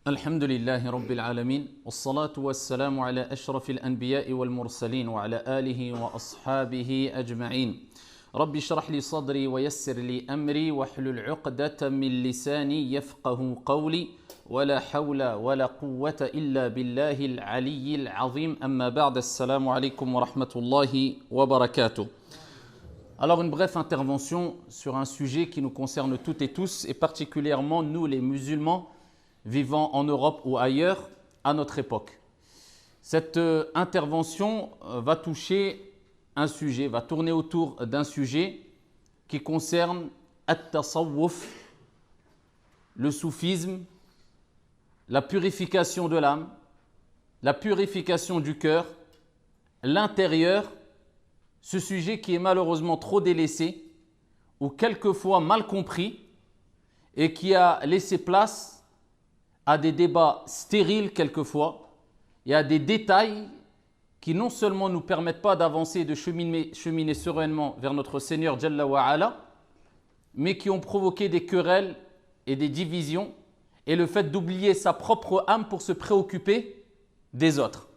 الحمد لله رب العالمين والصلاة والسلام على أشرف الأنبياء والمرسلين وعلى آله وأصحابه أجمعين رب اشرح لي صدري ويسر لي أمري واحلل عقدة من لساني يفقه قولي ولا حول ولا قوة إلا بالله العلي العظيم أما بعد السلام عليكم ورحمة الله وبركاته. Alors une brève intervention sur un sujet qui nous concerne toutes et tous et particulièrement nous les musulmans vivant en Europe ou ailleurs à notre époque. Cette intervention va toucher un sujet, va tourner autour d'un sujet qui concerne at-tasawwuf, le soufisme, la purification de l'âme, la purification du cœur, l'intérieur, ce sujet qui est malheureusement trop délaissé ou quelquefois mal compris et qui a laissé place à des débats stériles quelquefois et à des détails qui non seulement nous permettent pas d'avancer et de cheminer sereinement vers notre Seigneur Jalla wa Ala, mais qui ont provoqué des querelles et des divisions et le fait d'oublier sa propre âme pour se préoccuper des autres.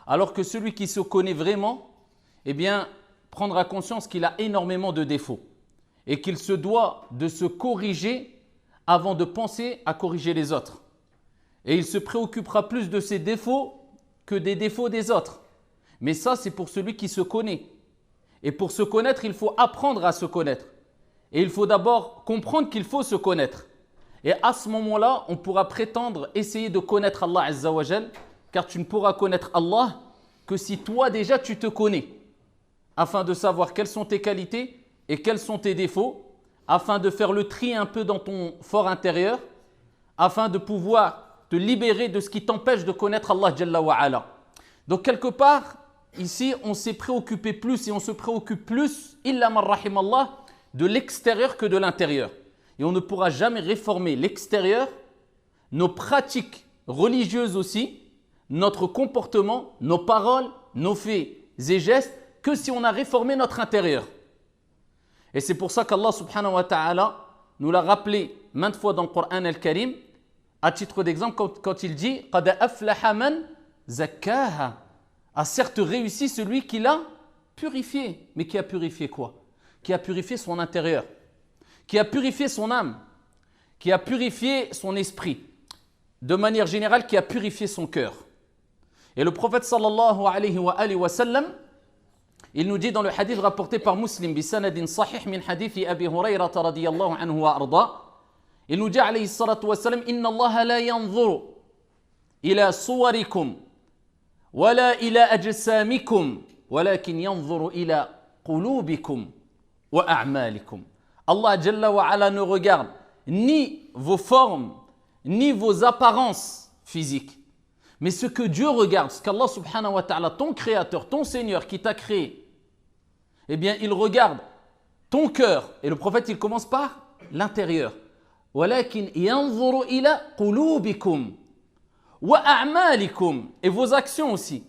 Alors que celui qui se connaît vraiment, eh bien, prendra conscience qu'il a énormément de défauts et qu'il se doit de se corriger avant de penser à corriger les autres. Et il se préoccupera plus de ses défauts que des défauts des autres. Mais ça, c'est pour celui qui se connaît. Et pour se connaître, il faut apprendre à se connaître. Et il faut d'abord comprendre qu'il faut se connaître. Et à ce moment-là, on pourra prétendre essayer de connaître Allah Azza wa Jal, car tu ne pourras connaître Allah que si toi déjà tu te connais, afin de savoir quelles sont tes qualités et quels sont tes défauts, afin de faire le tri un peu dans ton fort intérieur, afin de pouvoir te libérer de ce qui t'empêche de connaître Allah Jalla wa Ala. Donc quelque part, ici, on s'est préoccupé plus et on se préoccupe plus, illa man rahim Allah, de l'extérieur que de l'intérieur. Et on ne pourra jamais réformer l'extérieur, nos pratiques religieuses aussi, notre comportement, nos paroles, nos faits et gestes, que si on a réformé notre intérieur. Et c'est pour ça qu'Allah subhanahu wa ta'ala nous l'a rappelé maintes fois dans le Coran al-Karim, à titre d'exemple, quand il dit « Qad aflaha man zakkaha » a certes réussi celui qui l'a purifié. Mais qui a purifié quoi? Qui a purifié son intérieur, qui a purifié son âme, qui a purifié son esprit, de manière générale, qui a purifié son cœur. Et le prophète sallallahu alayhi wa sallam, il nous dit dans le hadith rapporté par Muslim, bi sanadin sahih min hadithi Abi Hurayrata radiyallahu anhu wa arda, il nous dit alayhi salatu wa salam, inna Allah la yanzuru ila suwarikum wala ila ajsamikum walakin yanzuru ila qulubikum wa a'malikum. Allah Jalla wa Ala ne regarde ni vos formes ni vos apparences physiques, mais ce que Dieu regarde, ce qu'Allah subhanahu wa ta'ala, ton créateur, ton Seigneur qui t'a créé, eh bien il regarde ton cœur. Et le prophète il commence par l'intérieur. وَلَكِنْ يَنْظُرُ إِلَى قُلُوبِكُمْ وَأَعْمَالِكُمْ, et vos actions aussi.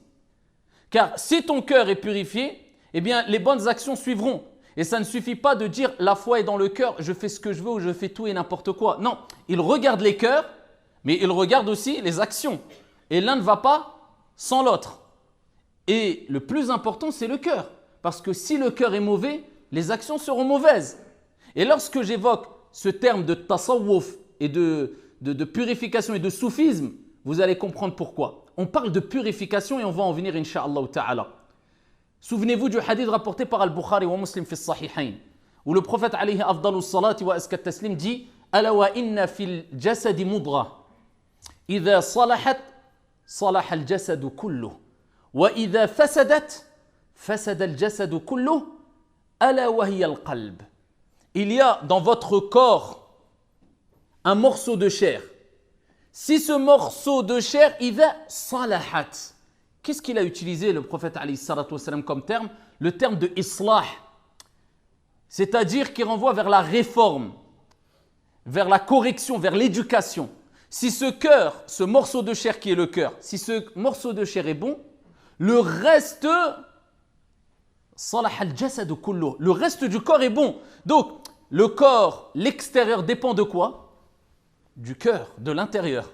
Car si ton cœur est purifié, eh bien les bonnes actions suivront. Et ça ne suffit pas de dire la foi est dans le cœur, je fais ce que je veux ou je fais tout et n'importe quoi. Non, il regarde les cœurs, mais il regarde aussi les actions. Et l'un ne va pas sans l'autre. Et le plus important, c'est le cœur. Parce que si le cœur est mauvais, les actions seront mauvaises. Et lorsque j'évoque ce terme de tasawwuf et de purification et de soufisme, vous allez comprendre pourquoi. On parle de purification et on va en venir, incha'Allah ta'ala. Souvenez-vous du hadith rapporté par Al-Bukhari wa Muslim fi as-Sahihayn, où le prophète alayhi afdalu salati wa azka taslim dit « Ala wa inna fil jasadi mudra, idha salahat, salaha al-jasadu kulluh, wa idha fasadat, fasada al-jasadu kulluh, ala wa hiya al-qalb. » Il y a dans votre corps un morceau de chair. Si ce morceau de chair, idha salahat, qu'est-ce qu'il a utilisé le prophète alayhi salatu wassalam comme terme? Le terme de islah, c'est-à-dire qui renvoie vers la réforme, vers la correction, vers l'éducation. Si ce cœur, ce morceau de chair qui est le cœur, si ce morceau de chair est bon, le reste, salah al-jasad kulluh, le reste du corps est bon. Donc, le corps, l'extérieur dépend de quoi? Du cœur, de l'intérieur.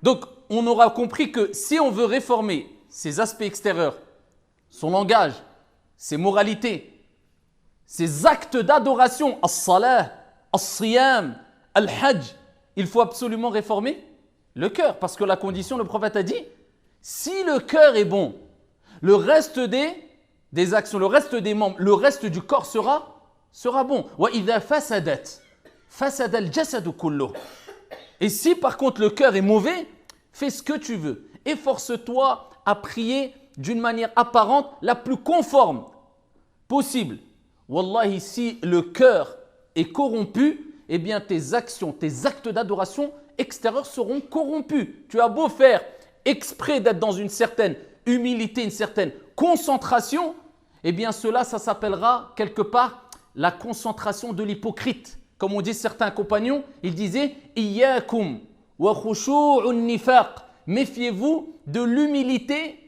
Donc, on aura compris que si on veut réformer ses aspects extérieurs, son langage, ses moralités, ses actes d'adoration, as-salah, as-siyam, al-hajj, il faut absolument réformer le cœur. Parce que la condition, le prophète a dit, si le cœur est bon, le reste des actions, le reste des membres, le reste du corps sera bon. وَإِذَا فَسَدَتْ فَسَدَ الْجَسَدُ كُلُّهُ. Et si par contre le cœur est mauvais, fais ce que tu veux. Efforce-toi à prier d'une manière apparente la plus conforme possible. Wallahi, si le cœur est corrompu, eh bien tes actions, tes actes d'adoration extérieurs seront corrompus. Tu as beau faire exprès d'être dans une certaine humilité, une certaine concentration, eh bien cela, ça s'appellera quelque part la concentration de l'hypocrite. Comme on dit certains compagnons, ils disaient « Iyyakum wa khushu'un nifaq » méfiez-vous de l'humilité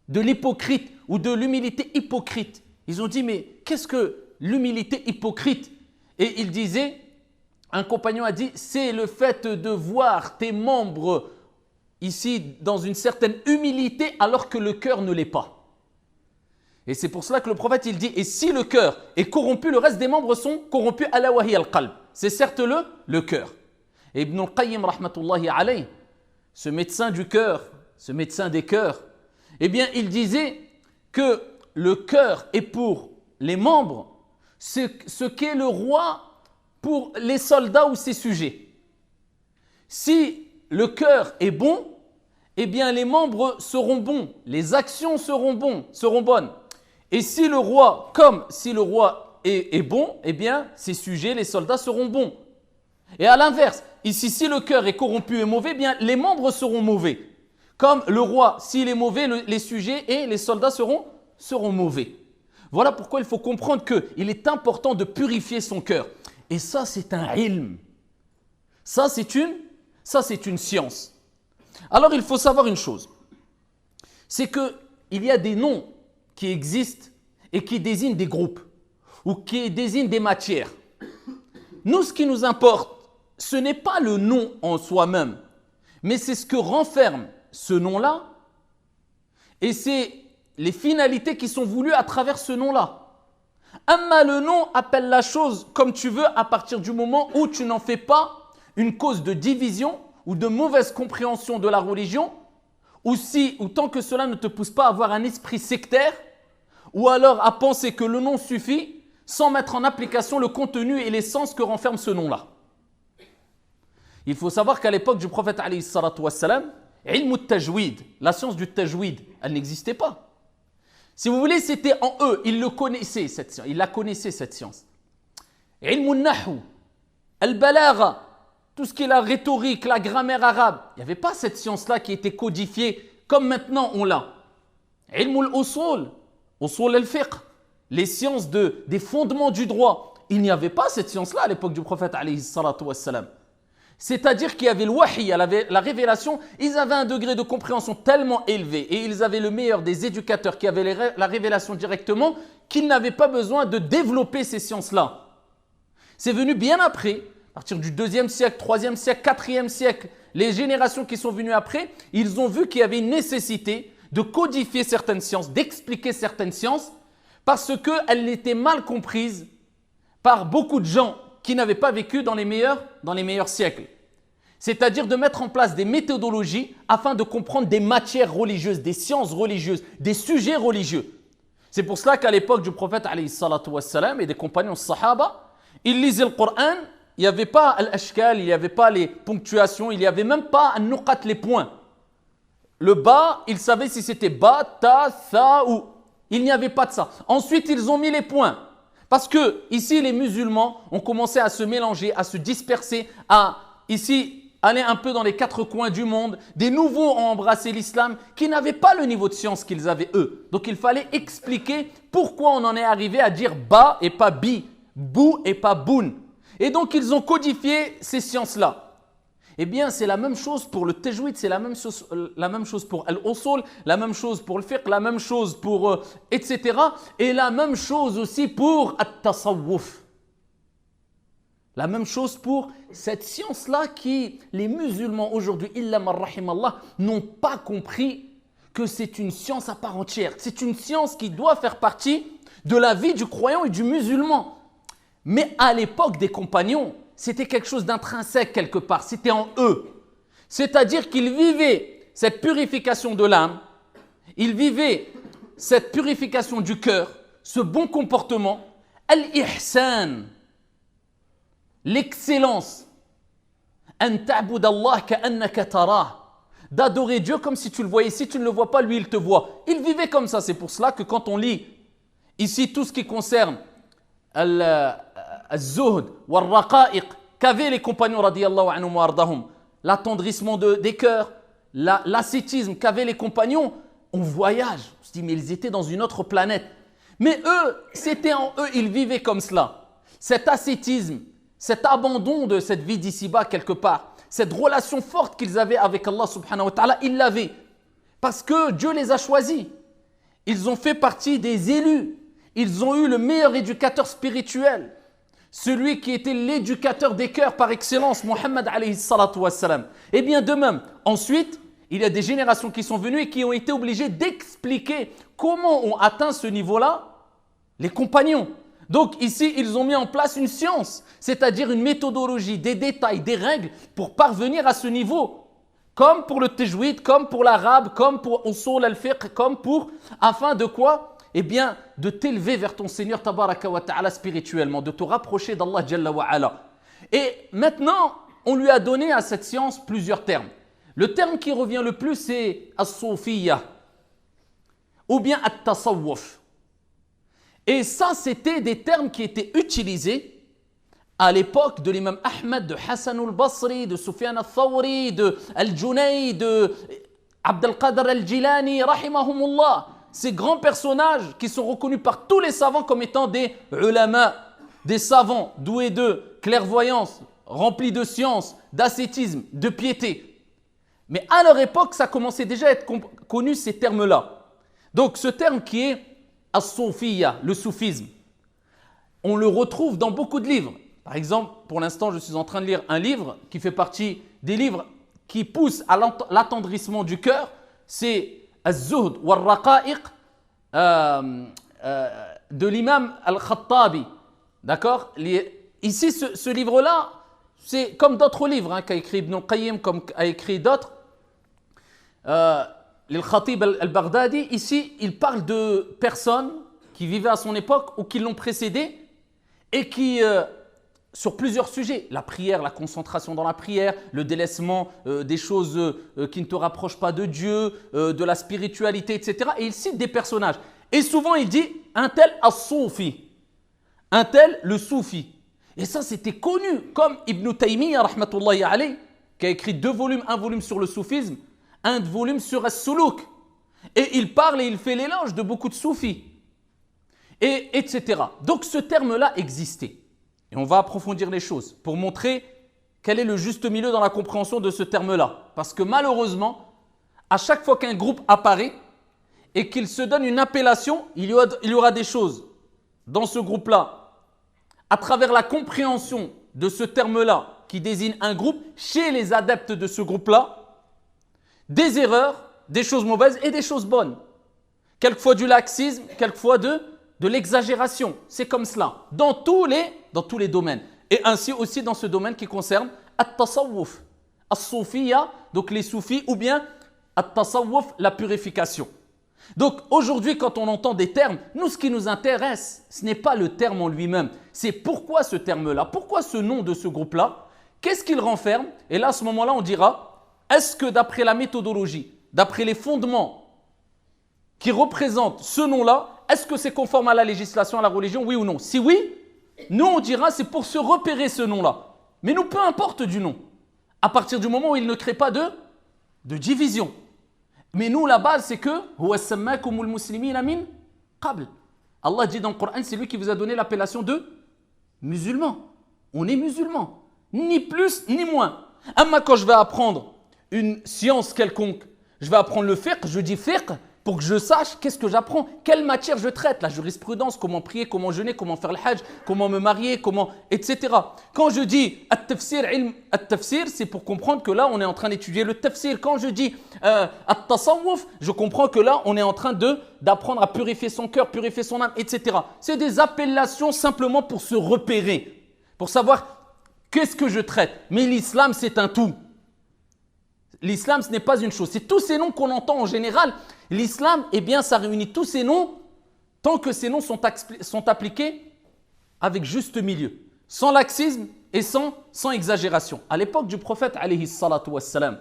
de l'hypocrite ou de l'humilité hypocrite. Ils ont dit, mais qu'est-ce que l'humilité hypocrite? Et il disait, un compagnon a dit, c'est le fait de voir tes membres ici dans une certaine humilité alors que le cœur ne l'est pas. Et c'est pour cela que le prophète il dit, et si le cœur est corrompu, le reste des membres sont corrompus, ala wahi al-qalb. C'est certes le cœur. Et Ibn al-Qayyim, rahmatullahi alayh, ce médecin du cœur, ce médecin des cœurs, eh bien, il disait que le cœur est pour les membres ce qu'est le roi pour les soldats ou ses sujets. Si le cœur est bon, eh bien, les membres seront bons, les actions seront bonnes. Et si le roi, comme si le roi est bon, eh bien, ses sujets, les soldats seront bons. Et à l'inverse, ici, si le cœur est corrompu et mauvais, eh bien, les membres seront mauvais. Comme le roi, s'il est mauvais, les sujets et les soldats seront mauvais. Voilà pourquoi il faut comprendre qu'il est important de purifier son cœur. Et ça, c'est un ilm. Ça, c'est une science. Alors, il faut savoir une chose. C'est qu'il y a des noms qui existent et qui désignent des groupes ou qui désignent des matières. Nous, ce qui nous importe, ce n'est pas le nom en soi-même, mais c'est ce que renferme ce nom-là et c'est les finalités qui sont voulues à travers ce nom-là. Amma le nom, appelle la chose comme tu veux à partir du moment où tu n'en fais pas une cause de division ou de mauvaise compréhension de la religion, ou tant que cela ne te pousse pas à avoir un esprit sectaire, ou alors à penser que le nom suffit sans mettre en application le contenu et l'essence que renferme ce nom-là. Il faut savoir qu'à l'époque du prophète alayhi salatu wassalam, ilm al-tajwid, la science du tajwid, elle n'existait pas. Si vous voulez, c'était en eux, ils la connaissaient cette science. Ilm al-nahu, al-balagha, tout ce qui est la rhétorique, la grammaire arabe, il n'y avait pas cette science-là qui était codifiée comme maintenant on l'a. Ilm al-usul, usul al-fiqh, les sciences des fondements du droit, il n'y avait pas cette science-là à l'époque du prophète alayhi salatu wassalam. C'est-à-dire qu'il y avait le wahi, la révélation, ils avaient un degré de compréhension tellement élevé et ils avaient le meilleur des éducateurs qui avaient la révélation directement qu'ils n'avaient pas besoin de développer ces sciences-là. C'est venu bien après, à partir du 2e siècle, 3e siècle, 4e siècle, les générations qui sont venues après, ils ont vu qu'il y avait une nécessité de codifier certaines sciences, d'expliquer certaines sciences parce qu'elles étaient mal comprises par beaucoup de gens qui n'avaient pas vécu dans les meilleurs siècles. C'est-à-dire de mettre en place des méthodologies afin de comprendre des matières religieuses, des sciences religieuses, des sujets religieux. C'est pour cela qu'à l'époque du prophète alayhi salatu wassalam et des compagnons sahaba, ils lisaient le Coran, il n'y avait pas al-ashkal, il n'y avait pas les ponctuations, il n'y avait même pas an-nuqat, les points. Le ba, ils savaient si c'était ba, ta, tha ou. Il n'y avait pas de ça. Ensuite, ils ont mis les points. Parce que ici, les musulmans ont commencé à se mélanger, à se disperser, à ici aller un peu dans les 4 coins du monde. Des nouveaux ont embrassé l'islam qui n'avaient pas le niveau de science qu'ils avaient eux. Donc il fallait expliquer pourquoi on en est arrivé à dire ba et pas bi, bou et pas boun. Et donc ils ont codifié ces sciences-là. Eh bien, c'est la même chose pour le tajwid, c'est la même chose pour al-usul, la même chose pour le fiqh, la même chose pour etc. Et la même chose aussi pour at-tasawwuf. La même chose pour cette science-là qui, les musulmans aujourd'hui, illa man rahimallah, n'ont pas compris que c'est une science à part entière. C'est une science qui doit faire partie de la vie du croyant et du musulman. Mais à l'époque des compagnons, c'était quelque chose d'intrinsèque quelque part, c'était en eux. C'est-à-dire qu'ils vivaient cette purification de l'âme, ils vivaient cette purification du cœur, ce bon comportement, al-ihsan, l'excellence, an ta'bud Allah ka'annaka tarah, d'adorer Dieu comme si tu le voyais. Si tu ne le vois pas, lui il te voit. Ils vivaient comme ça. C'est pour cela que quand on lit ici tout ce qui concerne al-zuhd wal-raqa'iq qu'avaient les compagnons radiyallahu anhum wa ardahum, l'attendrissement des cœurs, l'ascétisme qu'avaient les compagnons, on voyage. On se dit mais ils étaient dans une autre planète. Mais eux, c'était en eux, ils vivaient comme cela. Cet ascétisme, cet abandon de cette vie d'ici-bas quelque part, cette relation forte qu'ils avaient avec Allah subhanahu wa ta'ala, ils l'avaient. Parce que Dieu les a choisis. Ils ont fait partie des élus. Ils ont eu le meilleur éducateur spirituel. Celui qui était l'éducateur des cœurs par excellence, Muhammad alayhi salatu wassalam. Et bien de même, ensuite, il y a des générations qui sont venues et qui ont été obligées d'expliquer comment ont atteint ce niveau-là les compagnons. Donc ici, ils ont mis en place une science, c'est-à-dire une méthodologie, des détails, des règles pour parvenir à ce niveau. Comme pour le tajwid, comme pour l'arabe, comme pour usul al-fiqh, comme pour, afin de quoi? Eh bien, de t'élever vers ton Seigneur tabaraka wa ta'ala spirituellement, de te rapprocher d'Allah jalla wa ala. Et maintenant, on lui a donné à cette science plusieurs termes. Le terme qui revient le plus, c'est as-soufiyya ou bien at-tasawwuf. Et ça, c'était des termes qui étaient utilisés à l'époque de l'imam Ahmed, de Hassan al-Basri, de Sufyan al-Thawri, de Al-Junayd, de Abd al-Qadir al-Jilani, rahimahumullah. Ces grands personnages qui sont reconnus par tous les savants comme étant des ulama, des savants doués de clairvoyance, remplis de science, d'ascétisme, de piété. Mais à leur époque, ça commençait déjà à être connu ces termes-là. Donc ce terme qui est as-soufiyya, le soufisme, on le retrouve dans beaucoup de livres. Par exemple, pour l'instant, je suis en train de lire un livre qui fait partie des livres qui poussent à l'attendrissement du cœur. C'est Az-Zuhd wal-Raqa'iq de l'imam Al-Khattabi. D'accord? Ici, ce livre-là, c'est comme d'autres livres qu'a écrit Ibn al-Qayyim, comme a écrit d'autres. Al-Khatib al-Baghdadi, ici, il parle de personnes qui vivaient à son époque ou qui l'ont précédé et qui, sur plusieurs sujets, la prière, la concentration dans la prière, le délaissement des choses qui ne te rapprochent pas de Dieu, de la spiritualité, etc. Et il cite des personnages. Et souvent, il dit un tel as-soufi, un tel le soufi. Et ça, c'était connu, comme Ibn Taymiyyah, rahmatullahi alayh, qui a écrit 2 volumes, un volume sur le soufisme, un volume sur as-suluk. Et il parle et il fait l'éloge de beaucoup de soufis, et etc. Donc ce terme-là existait. Et on va approfondir les choses pour montrer quel est le juste milieu dans la compréhension de ce terme-là. Parce que malheureusement, à chaque fois qu'un groupe apparaît et qu'il se donne une appellation, il y aura des choses dans ce groupe-là, à travers la compréhension de ce terme-là qui désigne un groupe, chez les adeptes de ce groupe-là, des erreurs, des choses mauvaises et des choses bonnes. Quelquefois du laxisme, quelquefois de l'exagération. C'est comme cela, dans tous les domaines. Et ainsi aussi dans ce domaine qui concerne at-tasawwuf, as-soufiyya, donc les soufis, ou bien at-tasawwuf, la purification. Donc aujourd'hui, quand on entend des termes, nous, ce qui nous intéresse, ce n'est pas le terme en lui-même. C'est pourquoi ce terme-là, pourquoi ce nom de ce groupe-là, qu'est-ce qu'il renferme? Et là, à ce moment-là, on dira, est-ce que d'après la méthodologie, d'après les fondements qui représentent ce nom-là, est-ce que c'est conforme à la législation, à la religion, oui ou non? Si oui, nous on dira c'est pour se repérer ce nom-là. Mais nous, peu importe du nom, à partir du moment où il ne crée pas de division. Mais nous, la base, c'est que Allah dit dans le Coran, c'est lui qui vous a donné l'appellation de musulman. On est musulman, ni plus ni moins. Amma quand je vais apprendre une science quelconque, je vais apprendre le fiqh, je dis fiqh, pour que je sache qu'est-ce que j'apprends, quelle matière je traite, la jurisprudence, comment prier, comment jeûner, comment faire le hajj, comment me marier, etc. Quand je dis at-tafsir, c'est pour comprendre que là, on est en train d'étudier le tafsir. Quand je dis at-tasawwuf, je comprends que là, on est en train d'apprendre à purifier son cœur, purifier son âme, etc. C'est des appellations simplement pour se repérer, pour savoir qu'est-ce que je traite. Mais l'islam, c'est un tout. L'islam, ce n'est pas une chose. C'est tous ces noms qu'on entend en général. L'islam, eh bien, ça réunit tous ces noms tant que ces noms sont appliqués avec juste milieu, sans laxisme et sans exagération. À l'époque du prophète, alayhi salatu wassalam,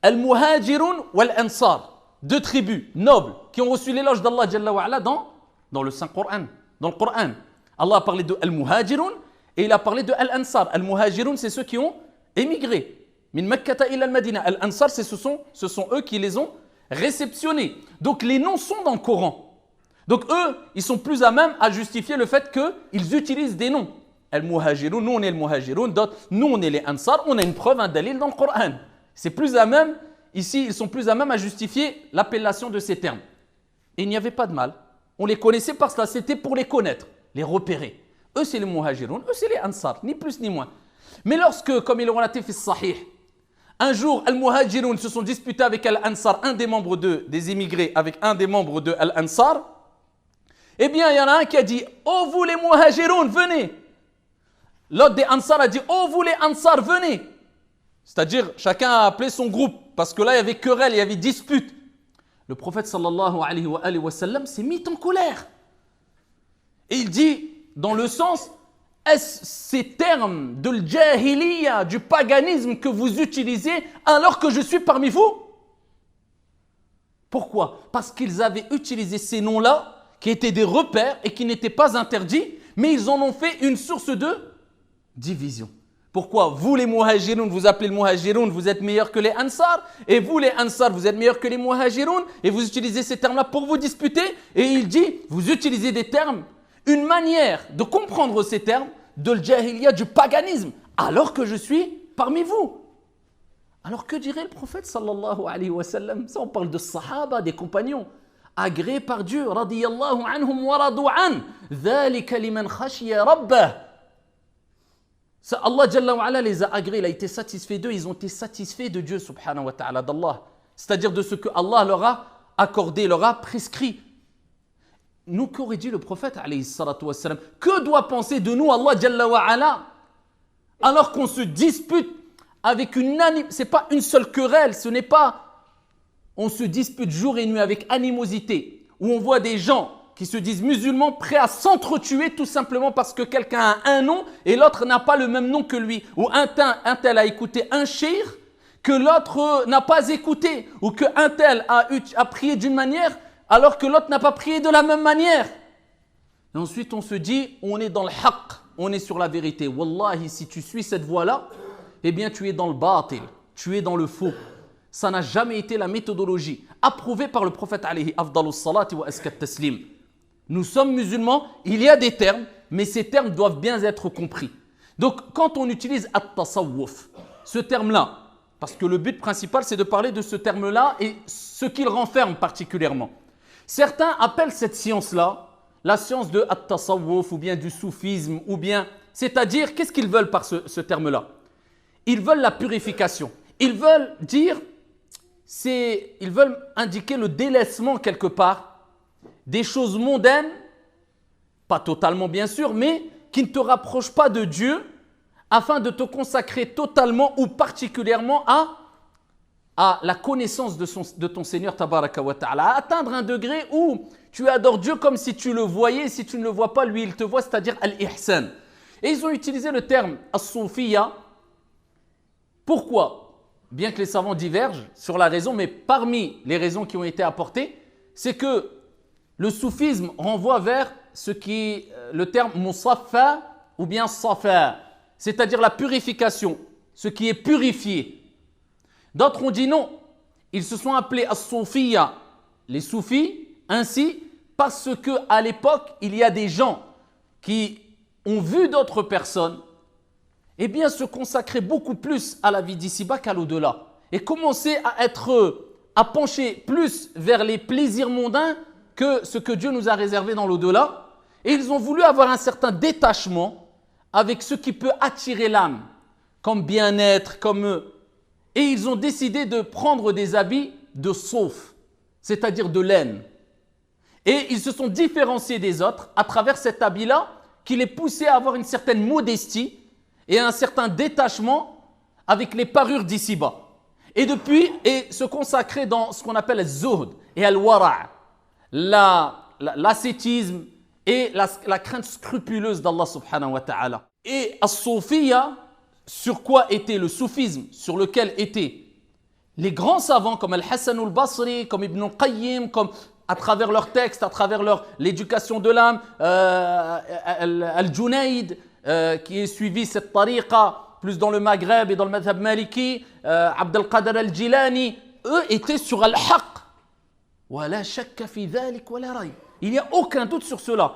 Al-Muhajirun wal-Ansar, deux tribus nobles qui ont reçu l'éloge d'Allah Jalla wa Ala dans le Saint-Coran, dans le Coran. Allah a parlé de Al-Muhajirun et il a parlé de Al-Ansar. Al-Muhajirun, c'est ceux qui ont émigré. Min Makkata ila al-Madina. Al-Ansar, ce sont eux qui les ont réceptionnés. Donc les noms sont dans le Coran. Donc eux, ils sont plus à même à justifier le fait qu'ils utilisent des noms. Al-Muhajirun, nous on est le Muhajirun, nous on est les Ansar, on a une preuve, un dalil dans le Coran. C'est plus à même, ici, ils sont plus à même à justifier l'appellation de ces termes. Et il n'y avait pas de mal. On les connaissait parce que c'était pour les connaître, les repérer. Eux, c'est les Muhajirun, eux, c'est les Ansar, ni plus ni moins. Mais lorsque, comme il est relaté fi Sahih, un jour, Al-Muhajirun se sont disputés avec Al-Ansar, un des membres des immigrés, avec un des membres de Al-Ansar. Eh bien, il y en a un qui a dit « Oh, vous les Muhajirun, venez !» L'autre des Ansar a dit « Oh, vous les Ansar, venez !» C'est-à-dire, chacun a appelé son groupe, parce que là, il y avait querelle, il y avait dispute. Le prophète sallallahu alayhi wa sallam s'est mis en colère. Et il dit, dans le sens, est-ce ces termes de l'jahiliya, du paganisme que vous utilisez alors que je suis parmi vous? Pourquoi? Parce qu'ils avaient utilisé ces noms-là qui étaient des repères et qui n'étaient pas interdits, mais ils en ont fait une source de division. Pourquoi? Vous les Muhajirun, vous appelez le Muhajirun, vous êtes meilleurs que les Ansar, et vous les Ansar, vous êtes meilleurs que les Muhajirun, et vous utilisez ces termes-là pour vous disputer, et il dit, vous utilisez des termes, une manière de comprendre ces termes de l'jahiliya, du paganisme, alors que je suis parmi vous. Alors que dirait le prophète sallallahu alayhi wa sallam? Ça, on parle de sahaba, des compagnons, agréés par Dieu, radiyallahu anhum wa radu an, dhalika liman khashiya rabbah. Ça, Allah Jalla wa Ala les a agréés, il a été satisfait d'eux, ils ont été satisfaits de Dieu subhanahu wa ta'ala, d'Allah. C'est-à-dire de ce que Allah leur a accordé, leur a prescrit. Nous, qu'aurait dit le prophète alayhi salatu wassalam? Que doit penser de nous Allah Jalla wa Ala alors qu'on se dispute avec c'est pas une seule querelle, ce n'est pas on se dispute jour et nuit avec animosité, où on voit des gens qui se disent musulmans prêts à s'entretuer tout simplement parce que quelqu'un a un nom et l'autre n'a pas le même nom que lui, ou un tel a écouté un shir que l'autre n'a pas écouté, ou qu'un tel a prié d'une manière alors que l'autre n'a pas prié de la même manière. Et ensuite, on se dit, on est dans le haqq, on est sur la vérité. Wallahi, si tu suis cette voie-là, eh bien, tu es dans le batil, tu es dans le faux. Ça n'a jamais été la méthodologie approuvée par le prophète alayhi afdalus salati wa askat taslim. Nous sommes musulmans, il y a des termes, mais ces termes doivent bien être compris. Donc, quand on utilise at-tasawwuf, ce terme-là, parce que le but principal, c'est de parler de ce terme-là et ce qu'il renferme particulièrement. Certains appellent cette science-là la science de at-tasawwuf ou bien du soufisme, ou bien, c'est-à-dire, qu'est-ce qu'ils veulent par ce terme-là? Ils veulent la purification. Ils veulent dire, ils veulent indiquer le délaissement quelque part des choses mondaines, pas totalement bien sûr, mais qui ne te rapprochent pas de Dieu, afin de te consacrer totalement ou particulièrement à la connaissance de ton Seigneur tabaraka wa ta'ala, à atteindre un degré où tu adores Dieu comme si tu le voyais, si tu ne le vois pas, lui il te voit, c'est-à-dire al-ihsan. Et ils ont utilisé le terme as-soufiyya. Pourquoi? Bien que les savants divergent sur la raison, mais parmi les raisons qui ont été apportées, c'est que le soufisme renvoie vers ce qui est le terme musaffa ou bien safa, c'est-à-dire la purification, ce qui est purifié. D'autres ont dit non, ils se sont appelés as-soufiyya, les soufis, ainsi parce qu'à l'époque, il y a des gens qui ont vu d'autres personnes eh bien, se consacrer beaucoup plus à la vie d'ici-bas qu'à l'au-delà et commencer à être à pencher plus vers les plaisirs mondains que ce que Dieu nous a réservé dans l'au-delà. Et ils ont voulu avoir un certain détachement avec ce qui peut attirer l'âme, comme bien-être, comme... Et ils ont décidé de prendre des habits de sauf, c'est-à-dire de laine. Et ils se sont différenciés des autres à travers cet habit-là qui les poussait à avoir une certaine modestie et un certain détachement avec les parures d'ici-bas. Et depuis, se consacrer dans ce qu'on appelle le zuhd et al-wara', l'ascétisme et la crainte scrupuleuse d'Allah subhanahu wa ta'ala. Et as-soufiyya, sur quoi était le soufisme, sur lequel étaient les grands savants comme Al-Hassan al-Basri, comme Ibn al-Qayyim, comme à travers leurs textes, à travers l'éducation de l'âme, Al-Junayd, qui est suivi cette tariqa, plus dans le Maghreb et dans le madhab maliki, Abd al-Qadir al-Jilani, eux étaient sur al-haq. Wala shakka fi dhalik wala ray. Il n'y a aucun doute sur cela.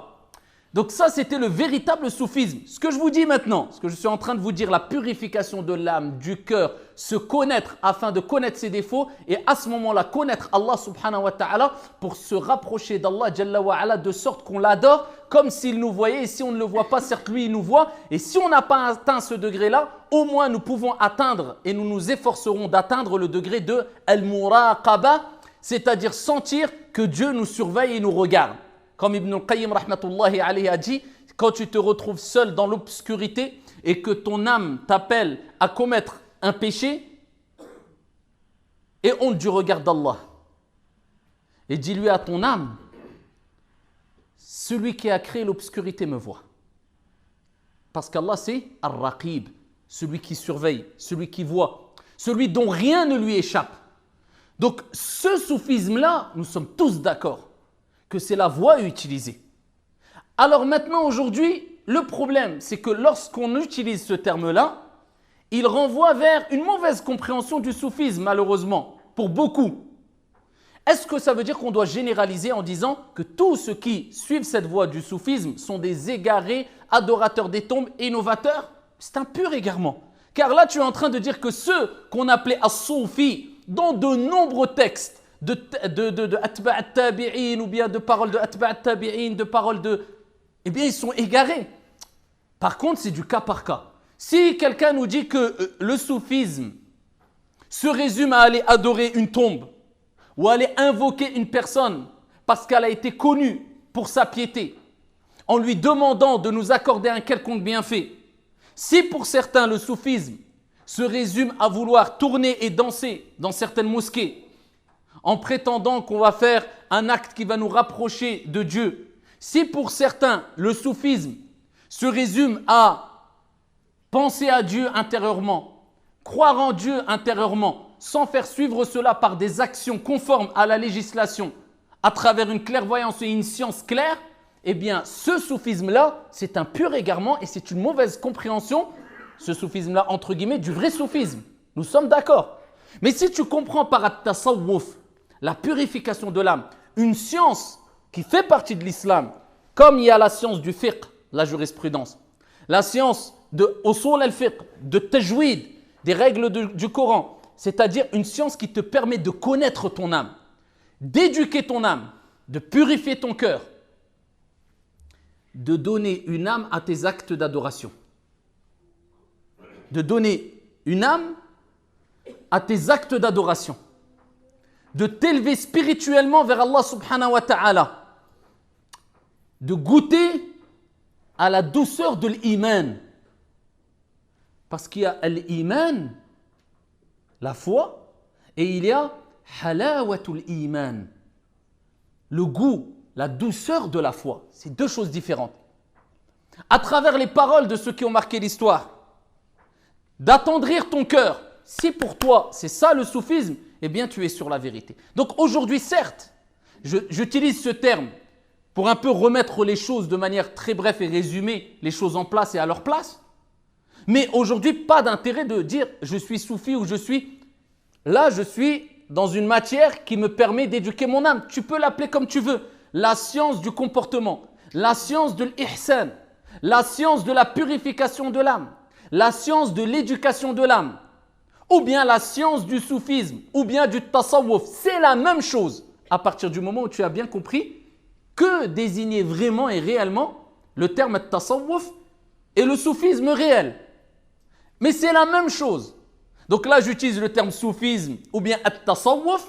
Donc ça, c'était le véritable soufisme. Ce que je vous dis maintenant, ce que je suis en train de vous dire, la purification de l'âme, du cœur, se connaître afin de connaître ses défauts et à ce moment-là, connaître Allah subhanahu wa ta'ala pour se rapprocher d'Allah jalla wa ala de sorte qu'on l'adore comme s'il nous voyait. Et si on ne le voit pas, certes lui il nous voit. Et si on n'a pas atteint ce degré-là, au moins nous pouvons atteindre et nous nous efforcerons d'atteindre le degré de al-muraqaba, c'est-à-dire sentir que Dieu nous surveille et nous regarde. Comme Ibn al-Qayyim rahmatullahi alayhi a dit, quand tu te retrouves seul dans l'obscurité et que ton âme t'appelle à commettre un péché, aie honte du regard d'Allah. Et dis-lui à ton âme, celui qui a créé l'obscurité me voit. Parce qu'Allah c'est Ar-Raqib, celui qui surveille, celui qui voit, celui dont rien ne lui échappe. Donc ce soufisme-là, nous sommes tous d'accord que c'est la voie utilisée. Alors maintenant, aujourd'hui, le problème, c'est que lorsqu'on utilise ce terme-là, il renvoie vers une mauvaise compréhension du soufisme, malheureusement, pour beaucoup. Est-ce que ça veut dire qu'on doit généraliser en disant que tous ceux qui suivent cette voie du soufisme sont des égarés, adorateurs des tombes, innovateurs? C'est un pur égarement. Car là, tu es en train de dire que ceux qu'on appelait as-soufi, dans de nombreux textes, de atba' at-tabi'in ou bien de paroles de atba' at-tabi'in, de paroles de... Eh bien, ils sont égarés. Par contre, c'est du cas par cas. Si quelqu'un nous dit que le soufisme se résume à aller adorer une tombe ou à aller invoquer une personne parce qu'elle a été connue pour sa piété, en lui demandant de nous accorder un quelconque bienfait, si pour certains le soufisme se résume à vouloir tourner et danser dans certaines mosquées, en prétendant qu'on va faire un acte qui va nous rapprocher de Dieu. Si pour certains, le soufisme se résume à penser à Dieu intérieurement, croire en Dieu intérieurement, sans faire suivre cela par des actions conformes à la législation, à travers une clairvoyance et une science claire, eh bien, ce soufisme-là, c'est un pur égarement et c'est une mauvaise compréhension, ce soufisme-là, entre guillemets, du vrai soufisme. Nous sommes d'accord. Mais si tu comprends par at-tasawwuf, la purification de l'âme, une science qui fait partie de l'islam, comme il y a la science du fiqh, la jurisprudence, la science de usul al-fiqh, de tajwid, des règles du Coran, c'est-à-dire une science qui te permet de connaître ton âme, d'éduquer ton âme, de purifier ton cœur, de donner une âme à tes actes d'adoration, de donner une âme à tes actes d'adoration, de t'élever spirituellement vers Allah subhanahu wa ta'ala, de goûter à la douceur de l'iman. Parce qu'il y a l'iman, la foi, et il y a halawatul iman, le goût, la douceur de la foi. C'est deux choses différentes. À travers les paroles de ceux qui ont marqué l'histoire, d'attendrir ton cœur. Si pour toi c'est ça le soufisme, eh bien tu es sur la vérité. Donc aujourd'hui, certes, j'utilise ce terme pour un peu remettre les choses de manière très brève et résumer les choses en place et à leur place. Mais aujourd'hui, pas d'intérêt de dire je suis soufi ou je suis... Là, je suis dans une matière qui me permet d'éduquer mon âme. Tu peux l'appeler comme tu veux. La science du comportement, la science de l'ihsan, la science de la purification de l'âme, la science de l'éducation de l'âme. ou bien la science du soufisme, ou bien du tasawwuf, c'est la même chose. À partir du moment où tu as bien compris que désigner vraiment et réellement le terme tasawwuf et le soufisme réel. Mais c'est la même chose. Donc là, j'utilise le terme soufisme ou bien tasawwuf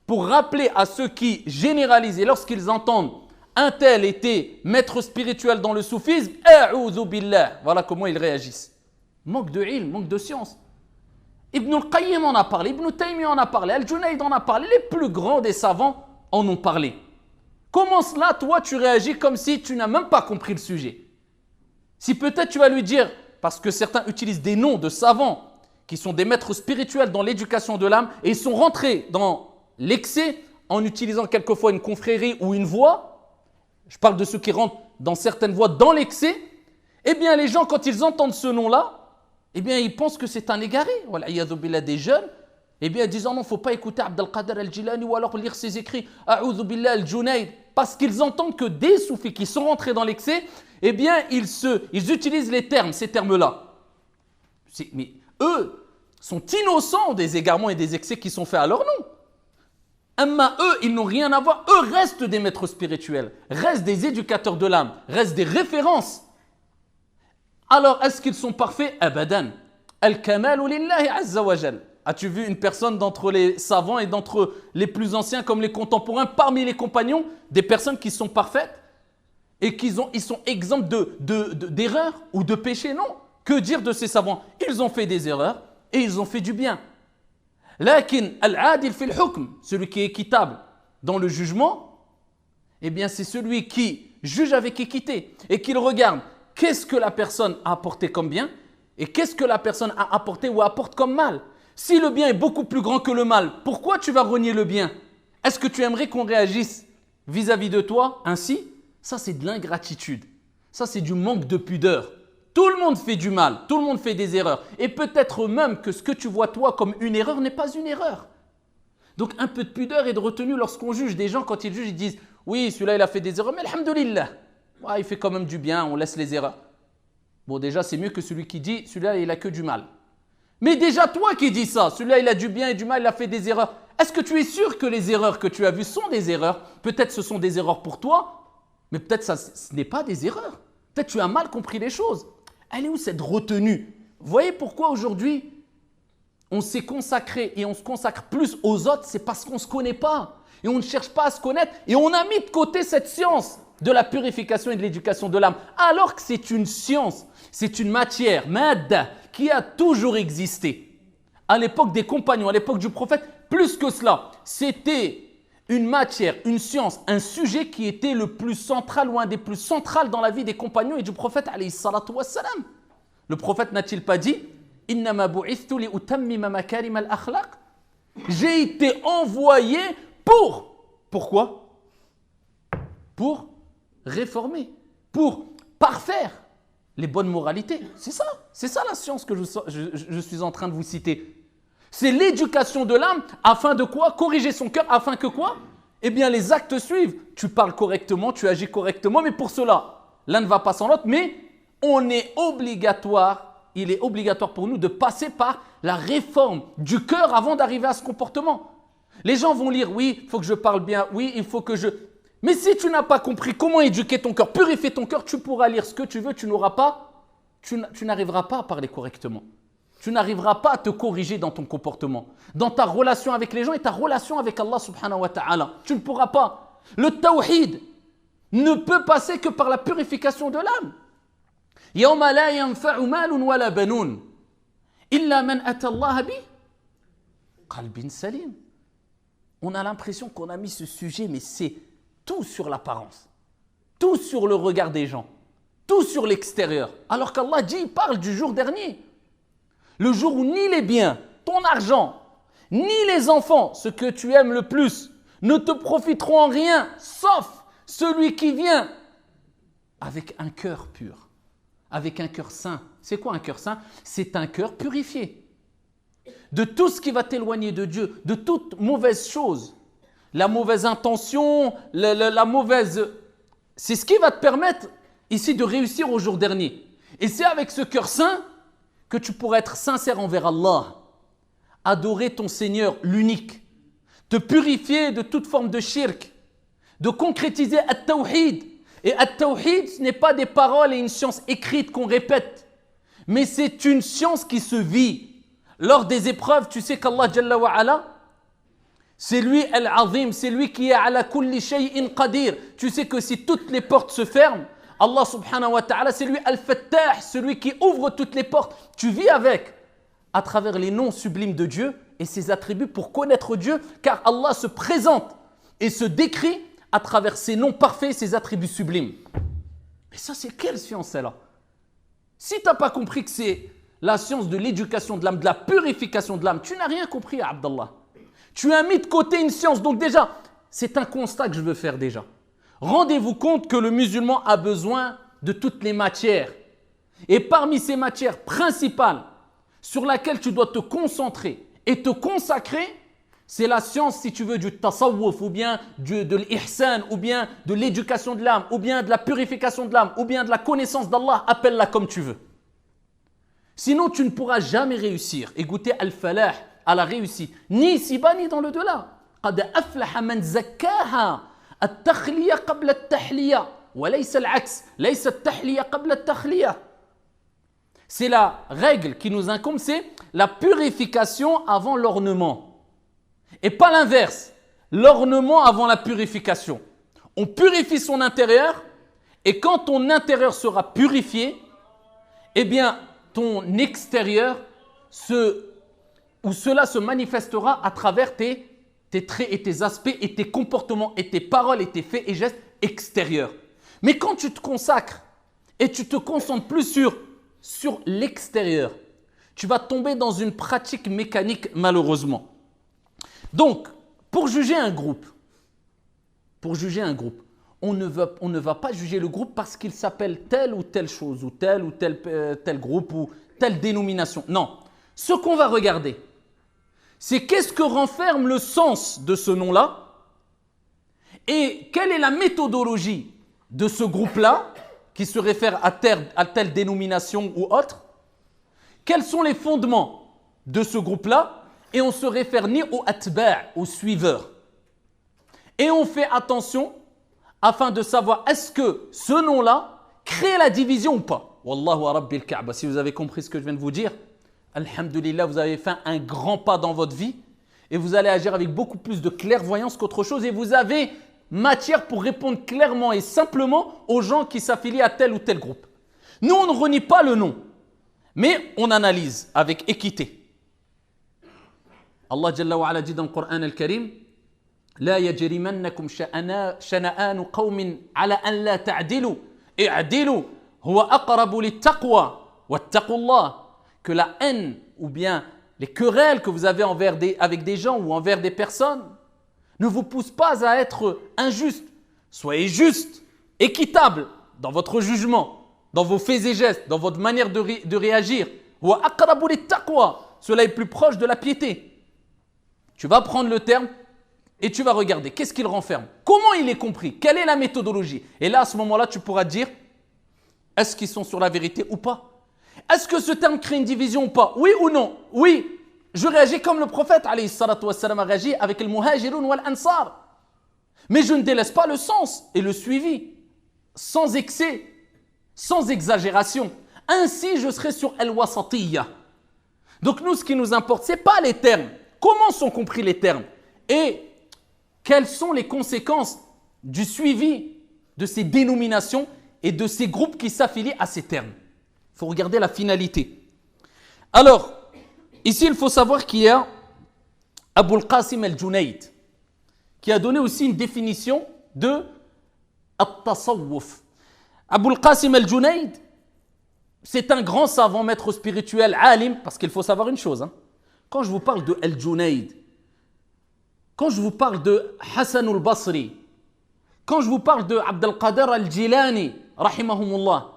pour rappeler à ceux qui généralisent et lorsqu'ils entendent un tel était maître spirituel dans le soufisme, a'oudhu billah. Voilà comment ils réagissent. Manque de ilm, manque de science. Ibn al-Qayyim en a parlé, Ibn Taymiyyah en a parlé, Al-Junayd en a parlé, les plus grands des savants en ont parlé. Comment cela, toi, tu réagis comme si tu n'as même pas compris le sujet? Si peut-être tu vas lui dire, parce que certains utilisent des noms de savants qui sont des maîtres spirituels dans l'éducation de l'âme et ils sont rentrés dans l'excès en utilisant quelquefois une confrérie ou une voie, je parle de ceux qui rentrent dans certaines voies dans l'excès, eh bien les gens quand ils entendent ce nom-là, eh bien ils pensent que c'est un égaré. Voilà, il y a des jeunes, eh bien ils disent non, il ne faut pas écouter Abd al-Qadir al-Jilani ou alors lire ses écrits, A'udhu billah al-Junayd, parce qu'ils entendent que des soufis qui sont rentrés dans l'excès, eh bien ils utilisent les termes, ces termes-là. Mais eux sont innocents des égarements et des excès qui sont faits à leur nom. Amma eux, ils n'ont rien à voir. Eux restent des maîtres spirituels, restent des éducateurs de l'âme, restent des références. Alors, est-ce qu'ils sont parfaits? Abadan. Al-kamalu lillahi azza wa jal. As-tu vu une personne d'entre les savants et d'entre les plus anciens comme les contemporains, parmi les compagnons, des personnes qui sont parfaites et ils sont exempts d'erreurs ou de péchés? Non. Que dire de ces savants? Ils ont fait des erreurs et ils ont fait du bien. Lakin al-adil fil hukm, celui qui est équitable dans le jugement, eh bien c'est celui qui juge avec équité et qui regarde qu'est-ce que la personne a apporté comme bien et qu'est-ce que la personne a apporté ou apporte comme mal. Si le bien est beaucoup plus grand que le mal, pourquoi tu vas renier le bien? Est-ce que tu aimerais qu'on réagisse vis-à-vis de toi ainsi? Ça c'est de l'ingratitude, ça c'est du manque de pudeur. Tout le monde fait du mal, tout le monde fait des erreurs. Et peut-être même que ce que tu vois toi comme une erreur n'est pas une erreur. Donc un peu de pudeur et de retenue lorsqu'on juge des gens, quand ils jugent, ils disent « Oui, celui-là il a fait des erreurs, mais alhamdoulilah, ouais, il fait quand même du bien, on laisse les erreurs. » Bon déjà c'est mieux que celui qui dit « Celui-là il a que du mal. » Mais déjà toi qui dis ça, celui-là il a du bien et du mal, il a fait des erreurs. Est-ce que tu es sûr que les erreurs que tu as vues sont des erreurs? Peut-être ce sont des erreurs pour toi, mais peut-être ce n'est pas des erreurs. Peut-être tu as mal compris les choses. Elle est où cette retenue? Vous voyez pourquoi aujourd'hui on s'est consacré et on se consacre plus aux autres? C'est parce qu'on ne se connaît pas et on ne cherche pas à se connaître et on a mis de côté cette science de la purification et de l'éducation de l'âme, alors que c'est une science, c'est une matière, madda, qui a toujours existé. À l'époque des compagnons, à l'époque du prophète, plus que cela, c'était une matière, une science, un sujet qui était le plus central ou un des plus centrales dans la vie des compagnons et du prophète alayhi salatu wassalam. Le prophète n'a-t-il pas dit « Innama bu'ithtu li utammima makarim al-akhlaq » J'ai été envoyé pour. Pourquoi? Pour réformer, pour parfaire les bonnes moralités. C'est ça la science que je suis en train de vous citer. C'est l'éducation de l'âme afin de quoi? Corriger son cœur afin que quoi? Eh bien les actes suivent. Tu parles correctement, tu agis correctement, mais pour cela, l'un ne va pas sans l'autre, mais il est obligatoire pour nous de passer par la réforme du cœur avant d'arriver à ce comportement. Les gens vont lire, oui, il faut que je parle bien, oui, il faut que je... Mais si tu n'as pas compris comment éduquer ton cœur, purifier ton cœur, tu pourras lire ce que tu veux, tu n'arriveras pas à parler correctement. Tu n'arriveras pas à te corriger dans ton comportement, dans ta relation avec les gens et ta relation avec Allah subhanahu wa ta'ala. Tu ne pourras pas. Le tawhid ne peut passer que par la purification de l'âme. يَوْمَ لَا يَنْفَعُ مَالٌ وَلَا بَنُونَ إِلَّا مَنْ أَتَى اللَّهَ بِقَلْبٍ سَلِيمٍ. On a l'impression qu'on a mis ce sujet, mais c'est tout sur l'apparence, tout sur le regard des gens, tout sur l'extérieur. Alors qu'Allah dit, il parle du jour dernier. Le jour où ni les biens, ton argent, ni les enfants, ce que tu aimes le plus, ne te profiteront en rien, sauf celui qui vient avec un cœur pur, avec un cœur saint. C'est quoi un cœur saint? C'est un cœur purifié de tout ce qui va t'éloigner de Dieu, de toute mauvaise chose. La mauvaise intention, la mauvaise... C'est ce qui va te permettre ici de réussir au jour dernier. Et c'est avec ce cœur saint que tu pourras être sincère envers Allah, adorer ton Seigneur, l'unique, te purifier de toute forme de shirk, de concrétiser at-tawhid. Et at-tawhid, ce n'est pas des paroles et une science écrite qu'on répète, mais c'est une science qui se vit. Lors des épreuves, tu sais qu'Allah Jalla wa Ala, c'est lui Al-Azim, c'est lui qui est ala kulli shay'in qadir. Tu sais que si toutes les portes se ferment, Allah subhanahu wa ta'ala, c'est lui Al-Fattah, celui qui ouvre toutes les portes. Tu vis avec, à travers les noms sublimes de Dieu et ses attributs pour connaître Dieu, car Allah se présente et se décrit à travers ses noms parfaits et ses attributs sublimes. Mais ça, c'est quelle science, celle-là? Si tu n'as pas compris que c'est la science de l'éducation de l'âme, de la purification de l'âme, tu n'as rien compris, Abdallah. Tu as mis de côté une science. Donc déjà, c'est un constat que je veux faire déjà. Rendez-vous compte que le musulman a besoin de toutes les matières. Et parmi ces matières principales sur laquelle tu dois te concentrer et te consacrer, c'est la science, si tu veux, du tasawwuf, ou bien de l'ihsan, ou bien de l'éducation de l'âme, ou bien de la purification de l'âme, ou bien de la connaissance d'Allah, appelle-la comme tu veux. Sinon, tu ne pourras jamais réussir et goûter al-falah, à la réussite, ni ici-bas, ni dans le delà. قَدْ أَفْلَحَ مَنْ زَكَّاهَا التَّخْلِيَةَ قَبْلَ التَّحْلِيَةِ وَلَيْسَ الْعَكْسِ لَيْسَ التَّحْلِيَةَ قَبْلَ التَّخْلِيَةِ. C'est la règle qui nous incombe, c'est la purification avant l'ornement. Et pas l'inverse, l'ornement avant la purification. On purifie son intérieur et quand ton intérieur sera purifié, eh bien ton extérieur cela se manifestera à travers tes traits et tes aspects et tes comportements et tes paroles et tes faits et gestes extérieurs. Mais quand tu te consacres et tu te concentres plus sur l'extérieur, tu vas tomber dans une pratique mécanique malheureusement. Donc, pour juger un groupe, on ne va pas juger le groupe parce qu'il s'appelle telle ou telle chose, ou tel groupe, ou telle dénomination. Non, ce qu'on va regarder, c'est qu'est-ce que renferme le sens de ce nom-là et quelle est la méthodologie de ce groupe-là qui se réfère à telle dénomination ou autre. Quels sont les fondements de ce groupe-là? Et on se réfère ni aux atba', aux suiveurs. Et on fait attention afin de savoir est-ce que ce nom-là crée la division ou pas. Wallahu rabbil Ka'ba. Si vous avez compris ce que je viens de vous dire, alhamdulillah, vous avez fait un grand pas dans votre vie et vous allez agir avec beaucoup plus de clairvoyance qu'autre chose et vous avez matière pour répondre clairement et simplement aux gens qui s'affilient à tel ou tel groupe. Nous, on ne renie pas le nom, mais on analyse avec équité. Allah Jalla wa Ala dit dans le Coran al-Karim لا يجرمنكم شنآن قوم على أن لا تعدلوا اعدلوا هو أقرب للتقوى واتقوا الله. Que la haine ou bien les querelles que vous avez avec des gens ou envers des personnes ne vous poussent pas à être injuste. Soyez juste, équitable dans votre jugement, dans vos faits et gestes, dans votre manière de réagir. هو أقرب للتقوى. Cela est plus proche de la piété. Tu vas prendre le terme et tu vas regarder qu'est-ce qu'il renferme, comment il est compris, quelle est la méthodologie. Et là, à ce moment-là, tu pourras dire est-ce qu'ils sont sur la vérité ou pas? Est-ce que ce terme crée une division ou pas? Oui ou non? Oui, je réagis comme le prophète alayhi salatu wassalam a réagi avec le muhajirun wal ansar. Mais je ne délaisse pas le sens et le suivi, sans excès, sans exagération. Ainsi, je serai sur al-wasatiyya. Donc nous, ce qui nous importe, ce n'est pas les termes. Comment sont compris les termes? Et quelles sont les conséquences du suivi de ces dénominations et de ces groupes qui s'affilient à ces termes? Il faut regarder la finalité. Alors, ici, il faut savoir qu'il y a Abul Qasim al-Junayd qui a donné aussi une définition de at-tasawwuf. Abul Qasim al-Junayd, c'est un grand savant, maître spirituel, alim, parce qu'il faut savoir une chose. Quand je vous parle de al-Junayd, quand je vous parle de Hassan al-Basri, quand je vous parle de Abd al-Qadir al-Jilani, rahimahumullah,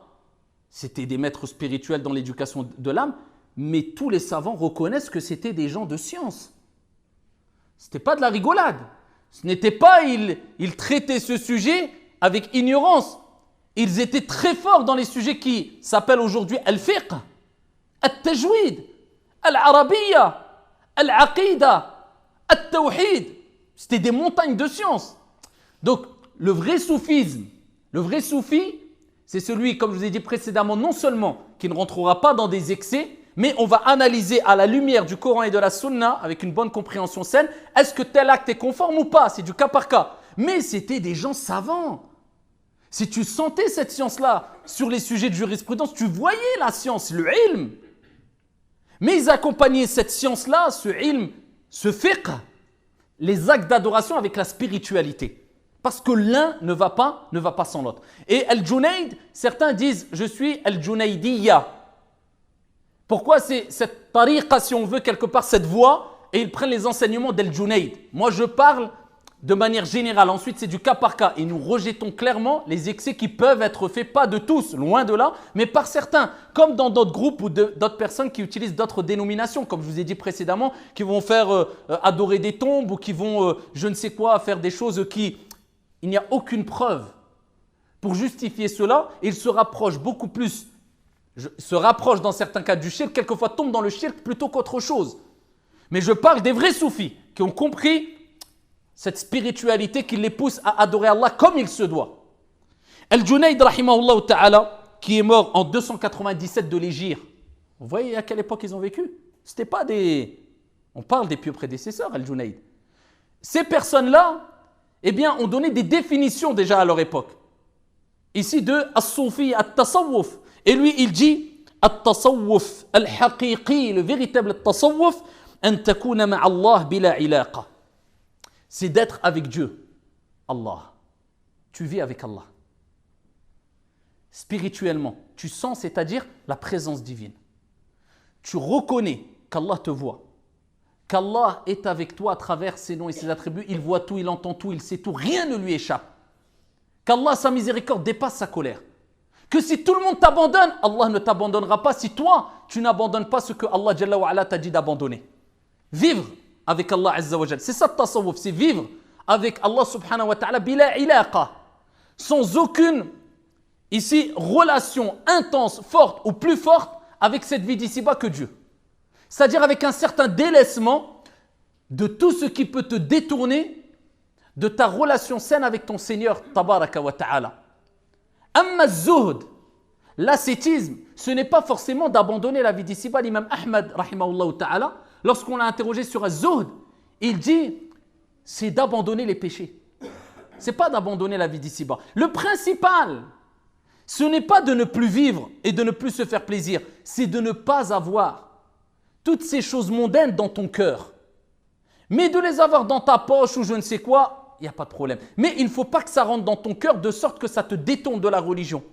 c'était des maîtres spirituels dans l'éducation de l'âme, mais tous les savants reconnaissent que c'était des gens de science. Ce n'était pas de la rigolade. Ce n'était pas, ils traitaient ce sujet avec ignorance. Ils étaient très forts dans les sujets qui s'appellent aujourd'hui al-fiqh, al-tajwid, al-arabiyya, al-aqida, al-tawhid. C'était des montagnes de sciences. Donc, le vrai soufisme, le vrai soufi, c'est celui, comme je vous ai dit précédemment, non seulement qui ne rentrera pas dans des excès, mais on va analyser à la lumière du Coran et de la Sunna, avec une bonne compréhension saine, est-ce que tel acte est conforme ou pas? C'est du cas par cas. Mais c'était des gens savants. Si tu sentais cette science-là sur les sujets de jurisprudence, tu voyais la science, le ilm. Mais ils accompagnaient cette science-là, ce ilm, ce fiqh, les actes d'adoration avec la spiritualité. Parce que l'un ne va pas sans l'autre. Et Al-Junayd, certains disent, je suis Al-Junaydiyya. Pourquoi c'est cette tariqa, si on veut, quelque part, cette voie, et ils prennent les enseignements d'Al-Junayd. Moi, je parle de manière générale. Ensuite, c'est du cas par cas. Et nous rejetons clairement les excès qui peuvent être faits, pas de tous, loin de là, mais par certains. Comme dans d'autres groupes ou d'autres personnes qui utilisent d'autres dénominations, comme je vous ai dit précédemment, qui vont faire adorer des tombes ou qui vont, je ne sais quoi, faire des choses qui... Il n'y a aucune preuve pour justifier cela. Ils se rapprochent beaucoup plus, se rapprochent dans certains cas du shirk, quelquefois tombent dans le shirk plutôt qu'autre chose. Mais je parle des vrais soufis qui ont compris cette spiritualité qui les pousse à adorer Allah comme il se doit. Al-Junayd, rahimahullah ta'ala, qui est mort en 297 de l'Hégire. Vous voyez à quelle époque ils ont vécu? C'était pas des... On parle des pieux prédécesseurs, Al-Junayd. Ces personnes-là, eh bien, ont donné des définitions déjà à leur époque. Ici de As-Soufi, At-Tasawwuf. Et lui, il dit At-Tasawwuf, Al-Haqiqi, le véritable Tasawwuf, An takuna ma'Allah bila ilaqa. C'est d'être avec Dieu, Allah. Tu vis avec Allah. Spirituellement, tu sens, c'est-à-dire la présence divine. Tu reconnais qu'Allah te voit. Qu'Allah est avec toi à travers ses noms et ses attributs, il voit tout, il entend tout, il sait tout, rien ne lui échappe. Qu'Allah, sa miséricorde, dépasse sa colère. Que si tout le monde t'abandonne, Allah ne t'abandonnera pas si toi, tu n'abandonnes pas ce que Allah Jalla wa Ala t'a dit d'abandonner. Vivre avec Allah Azza wa Jal. C'est ça le tasawwuf, c'est vivre avec Allah subhanahu wa ta'ala bila ilaqa. Sans aucune, ici, relation intense, forte ou plus forte avec cette vie d'ici-bas que Dieu. C'est-à-dire avec un certain délaissement de tout ce qui peut te détourner de ta relation saine avec ton Seigneur, tabaraka wa ta'ala. Amma zuhd, l'ascétisme, ce n'est pas forcément d'abandonner la vie d'ici-bas. L'imam Ahmad, rahimahullah ta'ala, lorsqu'on l'a interrogé sur az-zuhd, il dit, c'est d'abandonner les péchés. Ce n'est pas d'abandonner la vie d'ici-bas. Le principal, ce n'est pas de ne plus vivre et de ne plus se faire plaisir, c'est de ne pas avoir toutes ces choses mondaines dans ton cœur. Mais de les avoir dans ta poche ou je ne sais quoi, il n'y a pas de problème. Mais il ne faut pas que ça rentre dans ton cœur de sorte que ça te détourne de la religion.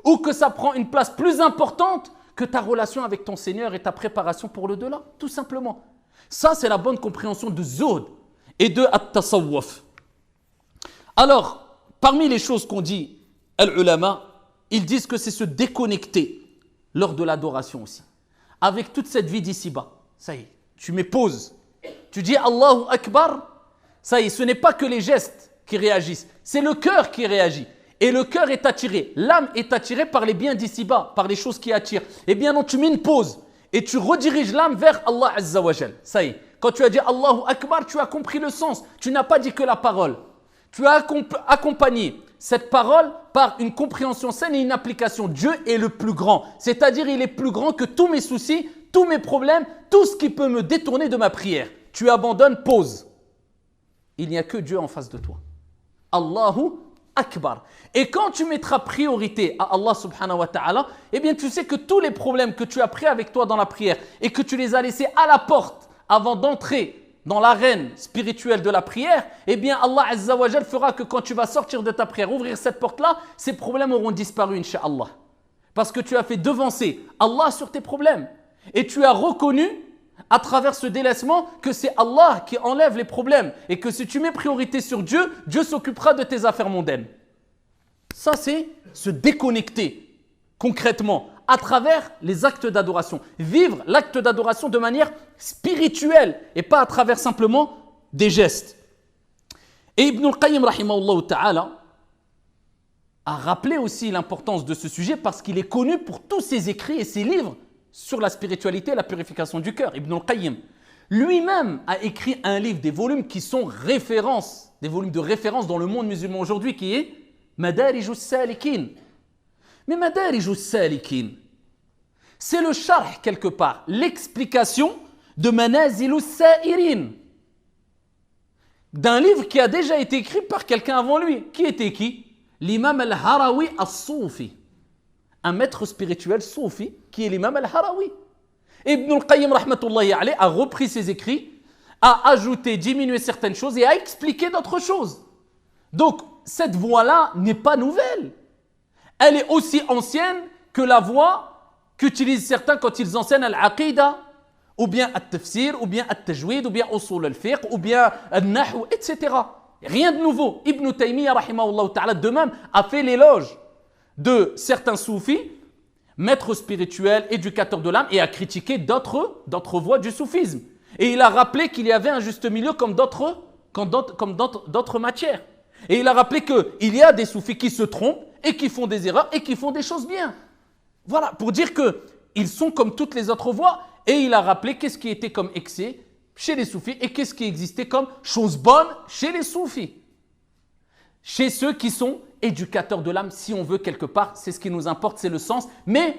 Ou que ça prend une place plus importante que ta relation avec ton Seigneur et ta préparation pour le delà, tout simplement. Ça, c'est la bonne compréhension de zuhd et de at-tasawwuf. Alors, parmi les choses qu'on dit, al-ulama, ils disent que c'est se déconnecter lors de l'adoration aussi. Avec toute cette vie d'ici-bas, ça y est, tu mets pause. Tu dis Allahu Akbar, ça y est, ce n'est pas que les gestes qui réagissent, c'est le cœur qui réagit. Et le cœur est attiré, l'âme est attirée par les biens d'ici-bas, par les choses qui attirent. Eh bien non, tu mets une pause et tu rediriges l'âme vers Allah Azza wa Jal. Ça y est, quand tu as dit Allahu Akbar, tu as compris le sens. Tu n'as pas dit que la parole. Tu as accompagné cette parole par une compréhension saine et une application. Dieu est le plus grand, c'est-à-dire il est plus grand que tous mes soucis, tous mes problèmes, tout ce qui peut me détourner de ma prière. Tu abandonnes, pause. Il n'y a que Dieu en face de toi. Allahu Akbar. Et quand tu mettras priorité à Allah subhanahu wa ta'ala, eh bien tu sais que tous les problèmes que tu as pris avec toi dans la prière et que tu les as laissés à la porte avant d'entrer dans l'arène spirituelle de la prière, eh bien Allah Azza wa Jal fera que quand tu vas sortir de ta prière, ouvrir cette porte-là, ces problèmes auront disparu, incha'Allah. Parce que tu as fait devancer Allah sur tes problèmes. Et tu as reconnu, à travers ce délaissement, que c'est Allah qui enlève les problèmes. Et que si tu mets priorité sur Dieu, Dieu s'occupera de tes affaires mondaines. Ça, c'est se déconnecter concrètement à travers les actes d'adoration. Vivre l'acte d'adoration de manière spirituelle et pas à travers simplement des gestes. Et Ibn al-Qayyim, rahimahullah ta'ala, a rappelé aussi l'importance de ce sujet parce qu'il est connu pour tous ses écrits et ses livres sur la spiritualité et la purification du cœur. Ibn al-Qayyim, lui-même a écrit un livre, des volumes qui sont références, des volumes de référence dans le monde musulman aujourd'hui, qui est Madarij al-Salikin. Mais Madarij al-Salikin, c'est le sharh quelque part, l'explication de Manazil al-Sa'irin, d'un livre qui a déjà été écrit par quelqu'un avant lui. Qui était qui? L'imam al-Harawi al-Soufi, un maître spirituel soufi qui est l'imam al-Harawi. Ibn al-Qayyim rahmatullahi alayhi a repris ses écrits, a ajouté, diminué certaines choses et a expliqué d'autres choses. Donc, cette voie-là n'est pas nouvelle. Elle est aussi ancienne que la voie qu'utilisent certains quand ils enseignent al-Aqidah, ou bien al-Tafsir, ou bien al-Tajwid, ou bien Usul al-Fiqh, ou bien al-Nahu, etc. Rien de nouveau. Ibn Taymiyyah, rahimahullah ta'ala, de même, a fait l'éloge de certains soufis, maîtres spirituels, éducateurs de l'âme, et a critiqué d'autres voies du soufisme. Et il a rappelé qu'il y avait un juste milieu comme d'autres matières. Et il a rappelé qu'il y a des soufis qui se trompent et qui font des erreurs et qui font des choses bien. Voilà, pour dire qu'ils sont comme toutes les autres voies. Et il a rappelé qu'est-ce qui était comme excès chez les soufis et qu'est-ce qui existait comme chose bonne chez les soufis. Chez ceux qui sont éducateurs de l'âme, si on veut quelque part, c'est ce qui nous importe, c'est le sens, mais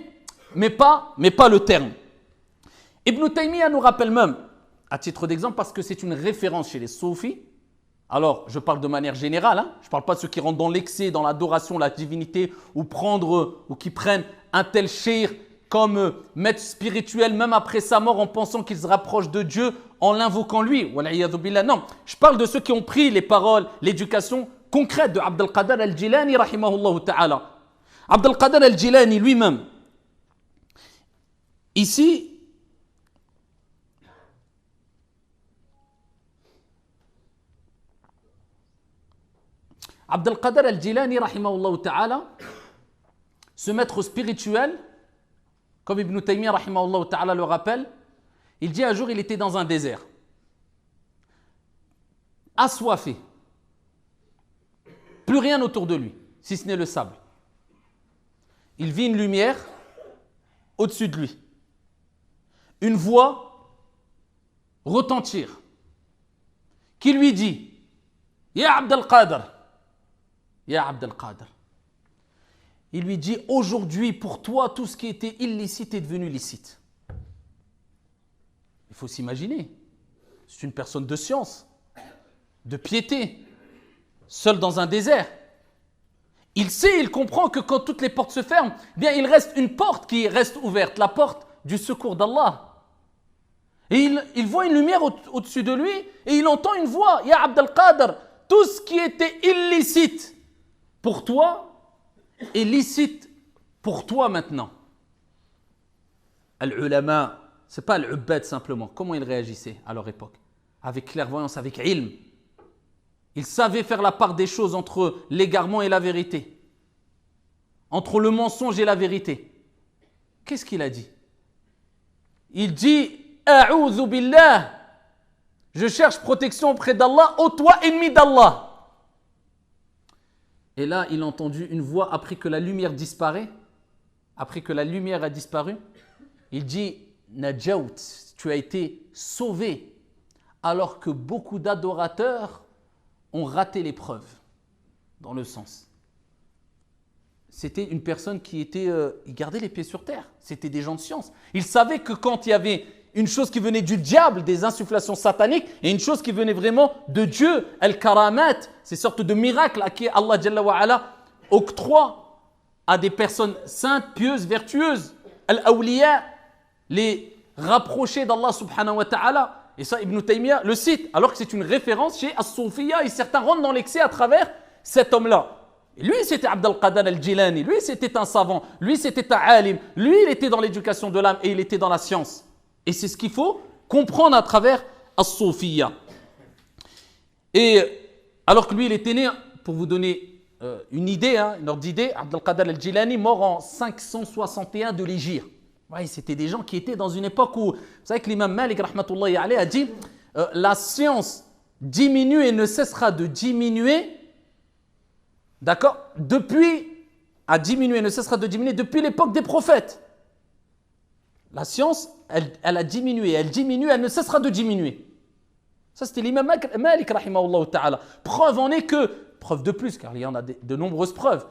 pas le terme. Ibn Taymiyyah nous rappelle même, à titre d'exemple, parce que c'est une référence chez les soufis. Alors, je parle de manière générale, hein, je ne parle pas de ceux qui rentrent dans l'excès, dans l'adoration, la divinité, ou qui prennent un tel shir comme maître spirituel, même après sa mort, en pensant qu'ils se rapprochent de Dieu, en l'invoquant lui. Non, je parle de ceux qui ont pris les paroles, l'éducation concrète de Abd al-Qadir al-Jilani, rahimahullah ta'ala. Abd al-Qadir al-Jilani lui-même, ici, Abd al-Qadir al-Jilani, rahimahullah ta'ala, ce maître spirituel, comme Ibn Taymiyyah, rahimahullah ta'ala, le rappelle, il dit un jour, il était dans un désert, assoiffé, plus rien autour de lui, si ce n'est le sable. Il vit une lumière au-dessus de lui, une voix retentir, qui lui dit, « Ya Abd al-Qadir, Ya Abd al-Qadir » il lui dit, aujourd'hui, pour toi, tout ce qui était illicite est devenu licite. Il faut s'imaginer, c'est une personne de science, de piété, seul dans un désert. Il sait, il comprend que quand toutes les portes se ferment, bien il reste une porte qui reste ouverte, la porte du secours d'Allah. Et il voit une lumière au-dessus de lui et il entend une voix, Ya Abd al-Qadir, tout ce qui était illicite pour toi est licite pour toi maintenant. Al-ulama, ce n'est pas al-ubbad simplement. Comment ils réagissaient à leur époque? Avec clairvoyance, avec ilm. Ils savaient faire la part des choses entre l'égarement et la vérité. Entre le mensonge et la vérité. Qu'est-ce qu'il a dit? Il dit, A'udhu billah, je cherche protection auprès d'Allah, ô toi ennemi d'Allah. Et là, il a entendu une voix après que la lumière disparaît. Après que la lumière a disparu, il dit, Najaut, tu as été sauvé. Alors que beaucoup d'adorateurs ont raté l'épreuve. Dans le sens. C'était une personne qui il gardait les pieds sur terre. C'était des gens de science. Ils savaient que quand il y avait une chose qui venait du diable, des insufflations sataniques, et une chose qui venait vraiment de Dieu, al-karamat, ces sortes de miracles à qui Allah Jalla wa Ala octroie à des personnes saintes, pieuses, vertueuses, al-awliya, les rapprochés d'Allah subhanahu wa ta'ala. Et ça, Ibn Taymiyyah le cite, alors que c'est une référence chez As-Soufiyya, et certains rentrent dans l'excès à travers cet homme-là. Et lui, c'était Abd al-Qadir al-Jilani, lui, c'était un savant, lui, c'était un alim, lui, il était dans l'éducation de l'âme et il était dans la science. Et c'est ce qu'il faut comprendre à travers As-Soufiyya. Et alors que lui, il était né, pour vous donner une idée, une ordre d'idée, Abd al-Qadir al-Jilani, mort en 561 de l'Hégire. Ouais, c'était des gens qui étaient dans une époque où, vous savez que l'imam Malik rahmatullahi alayhi a dit, la science diminue et ne cessera de diminuer, d'accord, ne cessera de diminuer depuis l'époque des prophètes. La science, elle a diminué, elle diminue, elle ne cessera de diminuer. Ça, c'était l'imam Malik, rahimahullah ta'ala. Preuve en est que, preuve de plus, car il y en a de nombreuses preuves,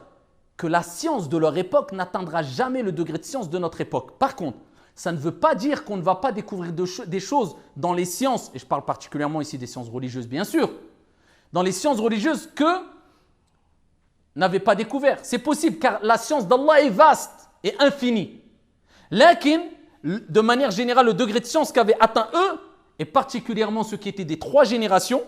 que la science de leur époque n'atteindra jamais le degré de science de notre époque. Par contre, ça ne veut pas dire qu'on ne va pas découvrir des choses dans les sciences, et je parle particulièrement ici des sciences religieuses, bien sûr, dans les sciences religieuses que n'avaient pas découvert. C'est possible, car la science d'Allah est vaste et infinie. Lakin, de manière générale, le degré de science qu'avaient atteint eux, et particulièrement ceux qui étaient des 3 générations,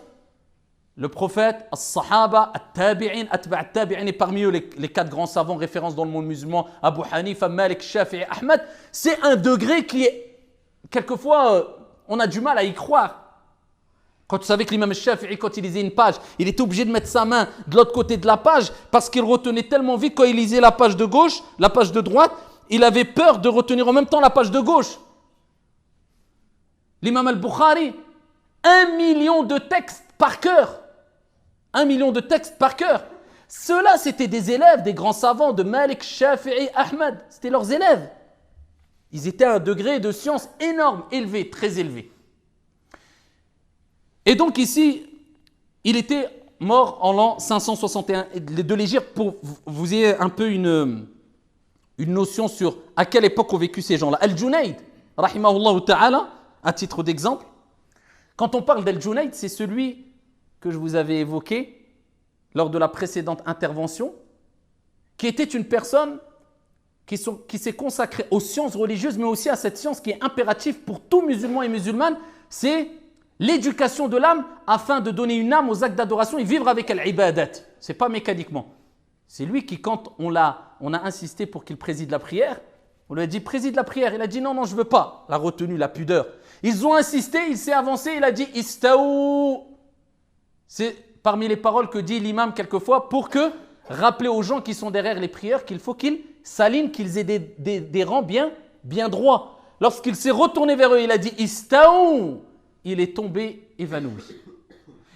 le prophète, as-sahaba, at-tabi'in, atba' at-tabi'in, et parmi eux les 4 grands savants références dans le monde musulman, Abu Hanifa, Malik, Shafi'i, Ahmad, c'est un degré qui est, quelquefois, on a du mal à y croire. Quand tu savais que l'imam Shafi'i, quand il lisait une page, il était obligé de mettre sa main de l'autre côté de la page parce qu'il retenait tellement vite quand il lisait la page de gauche, la page de droite, il avait peur de retenir en même temps la page de gauche. L'imam al-Bukhari, 1 million de textes par cœur. 1 million de textes par cœur. Ceux-là, c'était des élèves, des grands savants de Malik, Shafi'i, Ahmad. C'était leurs élèves. Ils étaient à un degré de science énorme, élevé, très élevé. Et donc ici, il était mort en l'an 561. De les dire pour que vous ayez un peu une notion sur à quelle époque ont vécu ces gens-là. Al-Junayd, rahimahullah ta'ala, à titre d'exemple. Quand on parle d'Al-Junayd, c'est celui que je vous avais évoqué lors de la précédente intervention, qui était une personne qui s'est consacrée aux sciences religieuses, mais aussi à cette science qui est impérative pour tout musulman et musulmane, c'est l'éducation de l'âme afin de donner une âme aux actes d'adoration et vivre avec al-ibadat. Ce n'est pas mécaniquement. C'est lui qui, quand on a insisté pour qu'il préside la prière, on lui a dit préside la prière. Il a dit non, je ne veux pas. La retenue, la pudeur. Ils ont insisté, il s'est avancé, il a dit istaou. C'est parmi les paroles que dit l'imam quelquefois pour rappeler aux gens qui sont derrière les prières qu'il faut qu'ils s'alignent, qu'ils aient des rangs bien droits. Lorsqu'il s'est retourné vers eux, il a dit istaou. Il est tombé évanoui.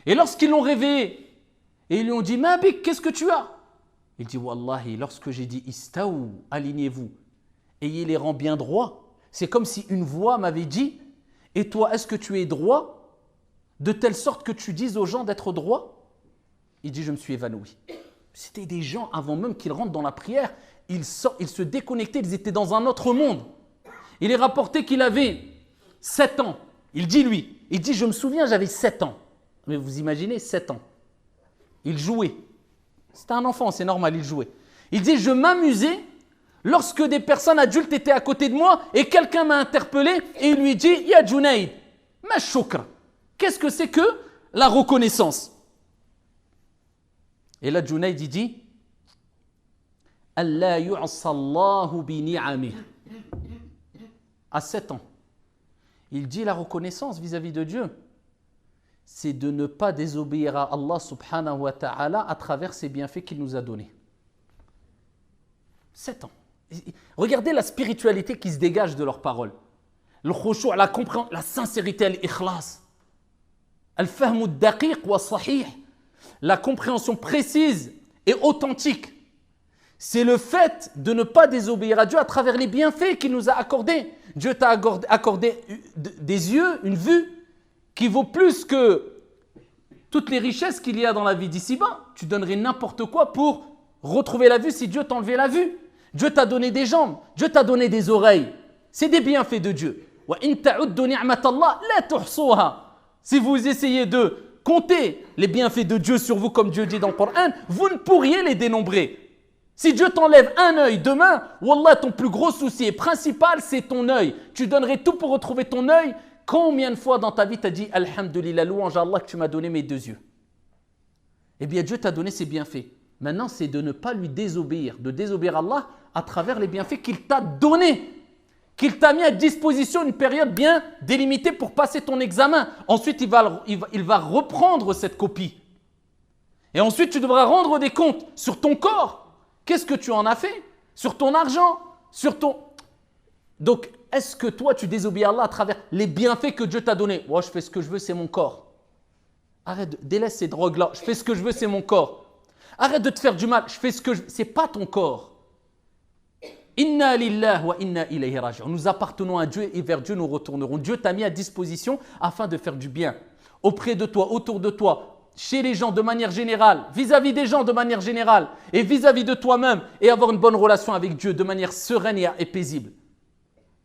Et lorsqu'ils l'ont réveillé et ils lui ont dit Mabik, qu'est-ce que tu as? Il dit Wallahi, lorsque j'ai dit istaou, alignez-vous, ayez les rangs bien droits, c'est comme si une voix m'avait dit et toi, est-ce que tu es droit de telle sorte que tu dises aux gens d'être droit? Il dit je me suis évanoui. C'était des gens avant même qu'ils rentrent dans la prière, ils se déconnectaient, ils étaient dans un autre monde. Il est rapporté qu'il avait 7 ans. Il dit je me souviens, j'avais 7 ans. Mais vous imaginez, 7 ans. Il jouait. C'était un enfant, c'est normal, il jouait. Il dit, je m'amusais lorsque des personnes adultes étaient à côté de moi et quelqu'un m'a interpellé et il lui dit, Ya Junayd, ma shukr. Qu'est-ce que c'est que la reconnaissance? Et là, Junayd, il dit, Allah yu'sallahu bi ni'amih. À 7 ans. Il dit la reconnaissance vis-à-vis de Dieu, c'est de ne pas désobéir à Allah subhanahu wa ta'ala à travers ses bienfaits qu'il nous a donnés. 7 ans. Regardez la spiritualité qui se dégage de leurs paroles. Le khushu', la compréhension, la sincérité, l'ikhlas. Al-fahmu ad-daqiq wa sahih. La compréhension précise et authentique. C'est le fait de ne pas désobéir à Dieu à travers les bienfaits qu'il nous a accordés. Dieu t'a accordé des yeux, une vue qui vaut plus que toutes les richesses qu'il y a dans la vie d'ici-bas. Tu donnerais n'importe quoi pour retrouver la vue si Dieu t'enlevait la vue. Dieu t'a donné des jambes, Dieu t'a donné des oreilles. C'est des bienfaits de Dieu. Si vous essayez de compter les bienfaits de Dieu sur vous comme Dieu dit dans le Coran, vous ne pourriez les dénombrer. Si Dieu t'enlève un œil demain, wallah, ton plus gros souci principal, c'est ton œil. Tu donnerais tout pour retrouver ton œil. Combien de fois dans ta vie tu as dit Alhamdulillah, louange à Allah que tu m'as donné mes 2 yeux? Eh bien, Dieu t'a donné ses bienfaits. Maintenant, c'est de ne pas lui désobéir, de désobéir à Allah à travers les bienfaits qu'il t'a donnés, qu'il t'a mis à disposition une période bien délimitée pour passer ton examen. Ensuite, il va reprendre cette copie. Et ensuite, tu devras rendre des comptes sur ton corps. Qu'est-ce que tu en as fait? Sur ton argent, sur ton... Donc, est-ce que toi, tu désobéis à Allah à travers les bienfaits que Dieu t'a donnés? Moi, je fais ce que je veux, c'est mon corps. Arrête, délaisse ces drogues-là. Je fais ce que je veux, c'est mon corps. Arrête de te faire du mal. Je fais ce que je veux. C'est pas ton corps. Inna lillah wa inna ilayhi raji'un. Nous appartenons à Dieu et vers Dieu nous retournerons. Dieu t'a mis à disposition afin de faire du bien auprès de toi, autour de toi, chez les gens de manière générale, vis-à-vis des gens de manière générale et vis-à-vis de toi-même et avoir une bonne relation avec Dieu de manière sereine et paisible.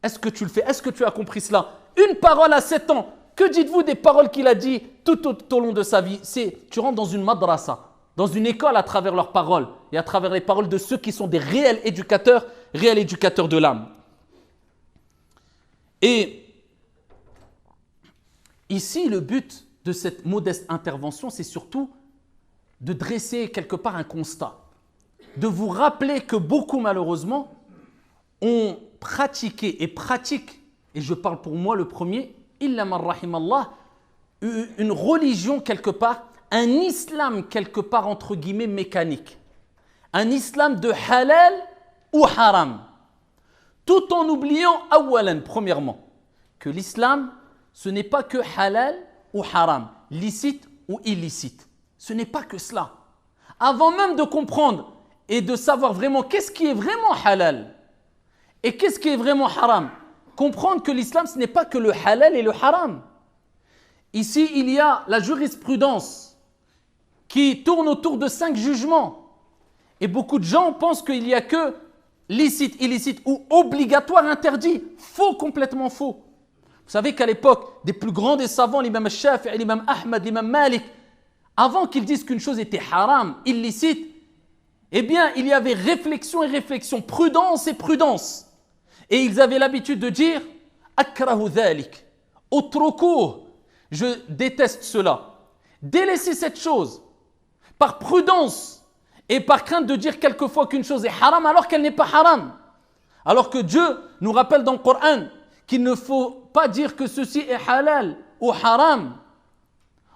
Est-ce que tu le fais? Est-ce que tu as compris cela? Une parole à 7 ans. Que dites-vous des paroles qu'il a dit tout au long de sa vie? Tu rentres dans une madrasa, dans une école à travers leurs paroles et à travers les paroles de ceux qui sont des réels éducateurs de l'âme. Et ici, le but de cette modeste intervention, c'est surtout de dresser quelque part un constat, de vous rappeler que beaucoup malheureusement ont pratiqué et pratiquent, et je parle pour moi le premier, illa man rahimallah, une religion quelque part, un islam quelque part entre guillemets mécanique, un islam de halal ou haram, tout en oubliant awalan, premièrement, que l'islam ce n'est pas que halal ou haram, licite ou illicite, ce n'est pas que cela. Avant même de comprendre et de savoir vraiment qu'est-ce qui est vraiment halal et qu'est-ce qui est vraiment haram, comprendre que l'islam ce n'est pas que le halal et le haram. Ici il y a la jurisprudence qui tourne autour de 5 jugements et beaucoup de gens pensent qu'il n'y a que licite, illicite ou obligatoire, interdit. Faux, complètement faux. Vous savez qu'à l'époque des plus grands des savants, l'imam Shafi'i, l'imam Ahmad, l'imam Malik, avant qu'ils disent qu'une chose était haram, illicite, eh bien il y avait réflexion et réflexion, prudence et prudence. Et ils avaient l'habitude de dire akrahu dhalik, utrukuh, je déteste cela. Délaissez cette chose par prudence et par crainte de dire quelquefois qu'une chose est haram alors qu'elle n'est pas haram. Alors que Dieu nous rappelle dans le Coran qu'il ne faut pas dire que ceci est halal ou haram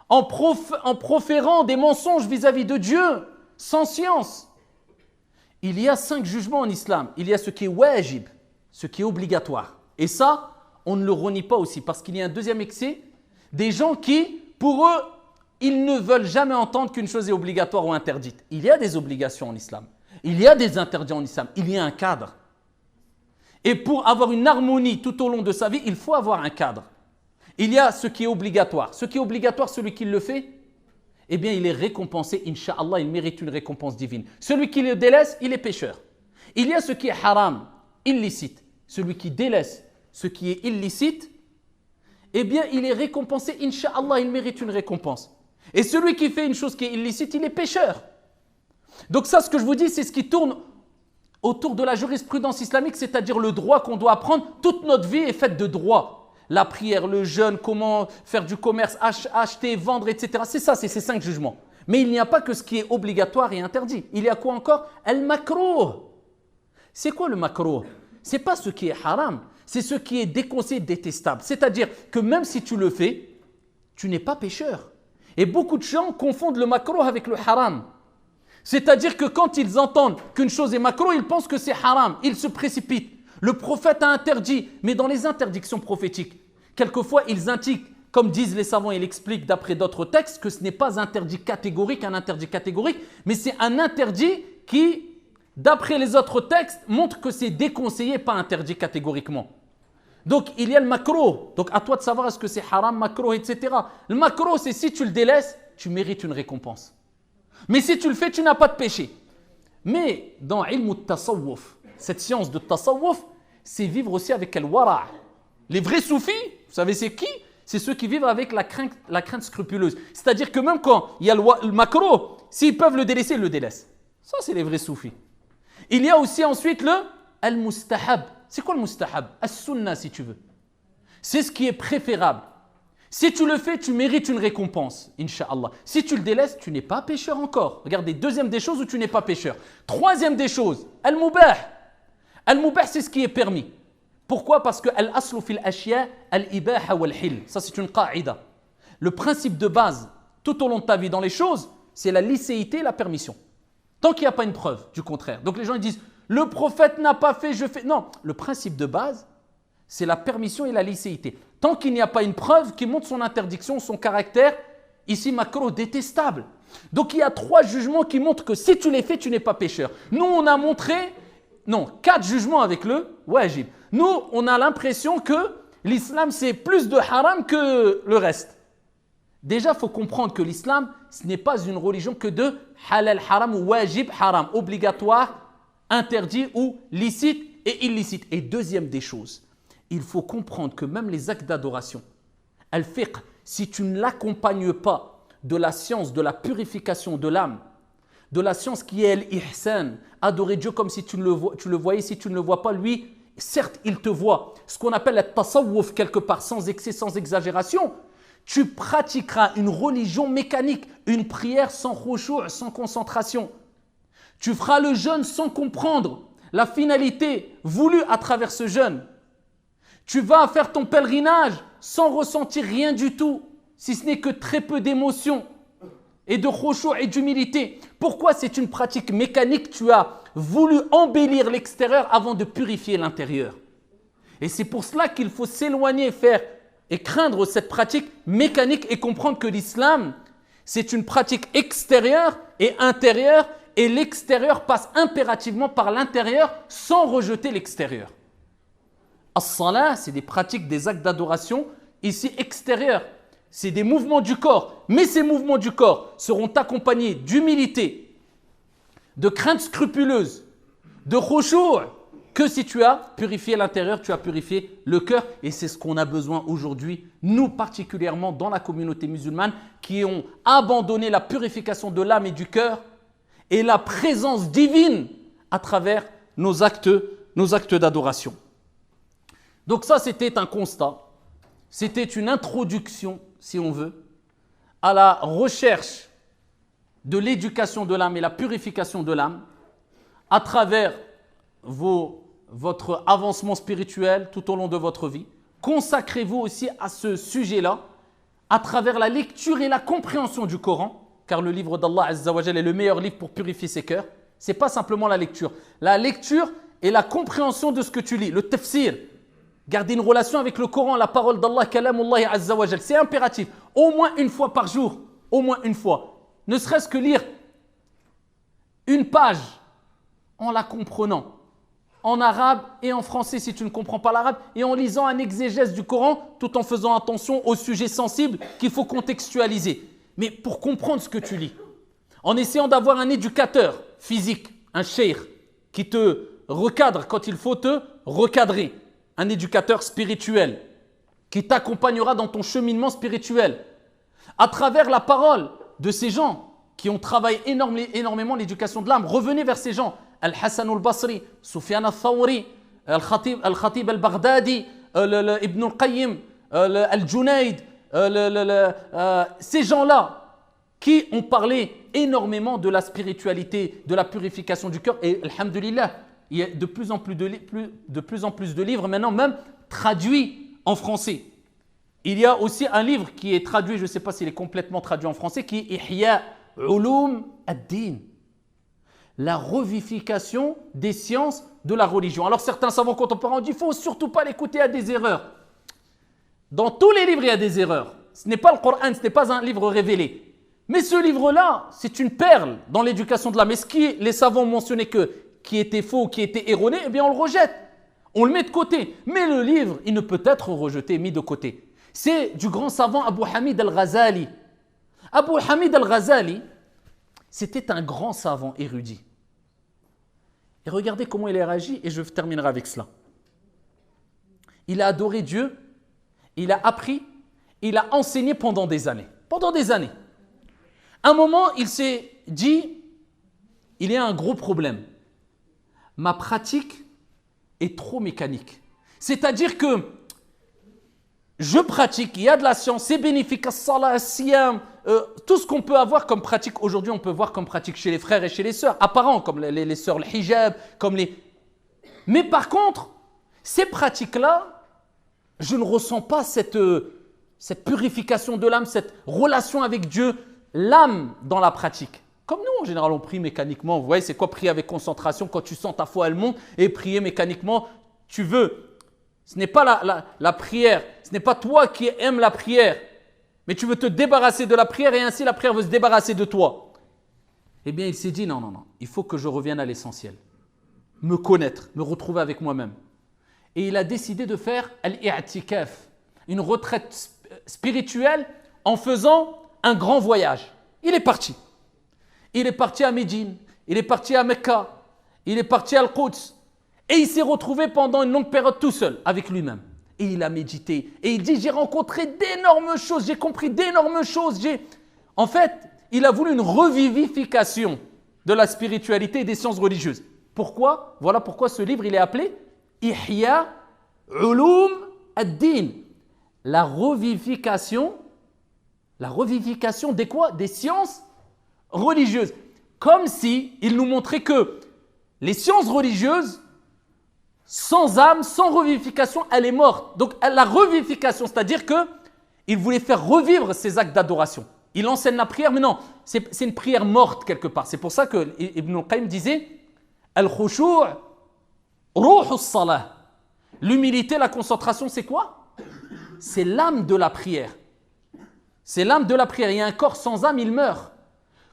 en proférant des mensonges vis-à-vis de Dieu sans science. Il y a 5 jugements en islam. Il y a ce qui est wajib, ce qui est obligatoire. Et ça, on ne le renie pas aussi parce qu'il y a un deuxième excès, des gens qui, pour eux, ils ne veulent jamais entendre qu'une chose est obligatoire ou interdite. Il y a des obligations en islam. Il y a des interdits en islam. Il y a un cadre. Et pour avoir une harmonie tout au long de sa vie, il faut avoir un cadre. Il y a ce qui est obligatoire. Ce qui est obligatoire, celui qui le fait, eh bien, il est récompensé, Inch'Allah, il mérite une récompense divine. Celui qui le délaisse, il est pécheur. Il y a ce qui est haram, illicite. Celui qui délaisse ce qui est illicite, eh bien, il est récompensé, Inch'Allah, il mérite une récompense. Et celui qui fait une chose qui est illicite, il est pécheur. Donc ça, ce que je vous dis, c'est ce qui tourne autour de la jurisprudence islamique, c'est-à-dire le droit qu'on doit apprendre. Toute notre vie est faite de droit. La prière, le jeûne, comment faire du commerce, acheter, vendre, etc. C'est ça, c'est ces 5 jugements. Mais il n'y a pas que ce qui est obligatoire et interdit. Il y a quoi encore? Al-makrouh. C'est quoi le makrouh? Ce n'est pas ce qui est haram, c'est ce qui est déconseillé, détestable. C'est-à-dire que même si tu le fais, tu n'es pas pécheur. Et beaucoup de gens confondent le makrouh avec le haram. C'est-à-dire que quand ils entendent qu'une chose est makrouh, ils pensent que c'est haram. Ils se précipitent. Le prophète a interdit, mais dans les interdictions prophétiques, quelquefois ils indiquent, comme disent les savants, ils expliquent d'après d'autres textes, que ce n'est pas interdit catégorique, un interdit catégorique, mais c'est un interdit qui, d'après les autres textes, montre que c'est déconseillé, pas interdit catégoriquement. Donc il y a le makrouh. Donc à toi de savoir est-ce que c'est haram, makrouh, etc. Le makrouh, c'est si tu le délaisses, tu mérites une récompense. Mais si tu le fais, tu n'as pas de péché. Mais dans ilm al-tasawwuf, cette science de tasawwuf, c'est vivre aussi avec al-wara'. Les vrais soufis, vous savez c'est qui? C'est ceux qui vivent avec la crainte scrupuleuse. C'est-à-dire que même quand il y a le makrouh, s'ils peuvent le délaisser, ils le délaissent. Ça, c'est les vrais soufis. Il y a aussi ensuite le al-mustahab. C'est quoi le mustahab? As-sunnah, si tu veux. C'est ce qui est préférable. Si tu le fais, tu mérites une récompense, Inch'Allah. Si tu le délaisses, tu n'es pas pécheur encore. Regardez, deuxième des choses où tu n'es pas pécheur. Troisième des choses, al-mubah. Al-mubah, c'est ce qui est permis. Pourquoi? Parce que al-aslu fil ashya al-ibaha wal-hil. Ça, c'est une qa'ida. Le principe de base, tout au long de ta vie dans les choses, c'est la licéité et la permission. Tant qu'il n'y a pas une preuve du contraire. Donc les gens ils disent, le prophète n'a pas fait, je fais. Non, le principe de base, c'est la permission et la licéité. Tant qu'il n'y a pas une preuve qui montre son interdiction, son caractère, ici makrouh, détestable. Donc il y a 3 jugements qui montrent que si tu les fais, tu n'es pas pécheur. Nous, on a montré non, 4 jugements avec le wajib. Nous, on a l'impression que l'islam, c'est plus de haram que le reste. Déjà, il faut comprendre que l'islam, ce n'est pas une religion que de halal haram ou wajib haram, obligatoire, interdit ou licite et illicite. Et deuxième des choses, il faut comprendre que même les actes d'adoration, al-fiqh, si tu ne l'accompagnes pas de la science de la purification de l'âme, de la science qui est l'ihsan, adorer Dieu comme si tu le voyais, si tu ne le vois pas, lui, certes, il te voit. Ce qu'on appelle le tasawwuf quelque part, sans excès, sans exagération. Tu pratiqueras une religion mécanique, une prière sans khushu', sans concentration. Tu feras le jeûne sans comprendre la finalité voulue à travers ce jeûne. Tu vas faire ton pèlerinage sans ressentir rien du tout, si ce n'est que très peu d'émotions et de khushu' et d'humilité. Pourquoi c'est une pratique mécanique? Tu as voulu embellir l'extérieur avant de purifier l'intérieur. Et c'est pour cela qu'il faut s'éloigner, faire et craindre cette pratique mécanique et comprendre que l'islam, c'est une pratique extérieure et intérieure, et l'extérieur passe impérativement par l'intérieur sans rejeter l'extérieur. As-salah, c'est des pratiques, des actes d'adoration ici extérieurs. C'est des mouvements du corps, mais ces mouvements du corps seront accompagnés d'humilité, de crainte scrupuleuse, de khushu', que si tu as purifié l'intérieur, tu as purifié le cœur. Et c'est ce qu'on a besoin aujourd'hui, nous particulièrement dans la communauté musulmane, qui ont abandonné la purification de l'âme et du cœur et la présence divine à travers nos actes d'adoration. Donc ça, c'était un constat, c'était une introduction, si on veut, à la recherche de l'éducation de l'âme et la purification de l'âme à travers votre avancement spirituel tout au long de votre vie. Consacrez-vous aussi à ce sujet-là à travers la lecture et la compréhension du Coran, car le livre d'Allah Azza wa Jal est le meilleur livre pour purifier ses cœurs. Ce n'est pas simplement la lecture. La lecture et la compréhension de ce que tu lis, le tafsir. Garder une relation avec le Coran, la parole d'Allah, kalamullah Azza wa Jal. C'est impératif. Au moins une fois par jour. Au moins une fois. Ne serait-ce que lire une page en la comprenant. En arabe et en français si tu ne comprends pas l'arabe, et en lisant un exégèse du Coran tout en faisant attention aux sujets sensibles qu'il faut contextualiser. Mais pour comprendre ce que tu lis, en essayant d'avoir un éducateur physique, un cheikh, qui te recadre quand il faut te recadrer, un éducateur spirituel, qui t'accompagnera dans ton cheminement spirituel, à travers la parole de ces gens qui ont travaillé énormément l'éducation de l'âme. Revenez vers ces gens. Al-Hassan al-Basri, Sufyan al-Thawri, Al-Khatib al-Baghdadi, Ibn al-Qayyim, Al-Junayd, ces gens-là qui ont parlé énormément de la spiritualité, de la purification du cœur. Et alhamdulillah, il y a de plus en plus de livres maintenant, même traduits en français. Il y a aussi un livre qui est traduit, je ne sais pas s'il est complètement traduit en français, qui est Ihya Ulum ad-Din. La revivification des sciences de la religion. Alors certains savants contemporains ont dit qu'il ne faut surtout pas l'écouter à des erreurs. Dans tous les livres, il y a des erreurs. Ce n'est pas le Coran, ce n'est pas un livre révélé. Mais ce livre-là, c'est une perle dans l'éducation de l'âme. Et ce qui les savants ont mentionné qui était faux, qui était erroné, eh bien on le rejette. On le met de côté. Mais le livre, il ne peut être rejeté, mis de côté. C'est du grand savant Abu Hamid al-Ghazali. Abu Hamid al-Ghazali, c'était un grand savant érudit. Et regardez comment il a réagi, et je terminerai avec cela. Il a adoré Dieu, il a appris, il a enseigné pendant des années. Pendant des années. À un moment, il s'est dit, il y a un gros problème. Ma pratique est trop mécanique. C'est-à-dire que je pratique, il y a de la science, c'est bénéfique, as-salat, as-siyam, tout ce qu'on peut avoir comme pratique aujourd'hui, on peut voir comme pratique chez les frères et chez les sœurs, apparent, comme les sœurs, le hijab, comme les... Mais par contre, ces pratiques-là, je ne ressens pas cette purification de l'âme, cette relation avec Dieu, l'âme dans la pratique. Comme nous, en général, on prie mécaniquement. Vous voyez, c'est quoi prier avec concentration quand tu sens ta foi, elle monte, et prier mécaniquement, tu veux. Ce n'est pas la prière, ce n'est pas toi qui aimes la prière, mais tu veux te débarrasser de la prière et ainsi la prière veut se débarrasser de toi. Eh bien, il s'est dit non, il faut que je revienne à l'essentiel. me connaître, me retrouver avec moi-même. Et il a décidé de faire al-i'tikaf, une retraite spirituelle en faisant un grand voyage. Il est parti. Il est parti à Médine, il est parti à Mecca, il est parti à Al-Quds. Et il s'est retrouvé pendant une longue période tout seul, avec lui-même. Et il a médité. Et il dit, j'ai rencontré d'énormes choses, j'ai compris d'énormes choses. En fait, il a voulu une revivification de la spiritualité et des sciences religieuses. Pourquoi? Voilà pourquoi ce livre, il est appelé Ihya Ulum ad-Din. La revivification des quoi? Des sciences religieuses. Comme si il nous montrait que les sciences religieuses, sans âme, sans revivification, elle est morte. Donc la revivification, c'est-à-dire qu'il voulait faire revivre ces actes d'adoration. Il enseigne la prière, mais non, c'est une prière morte quelque part. C'est pour ça que Ibn al-Qayyim disait Al-khushu' ruh as-salah. L'humilité, la concentration, c'est quoi? C'est l'âme de la prière. C'est l'âme de la prière. Il y a un corps sans âme, il meurt.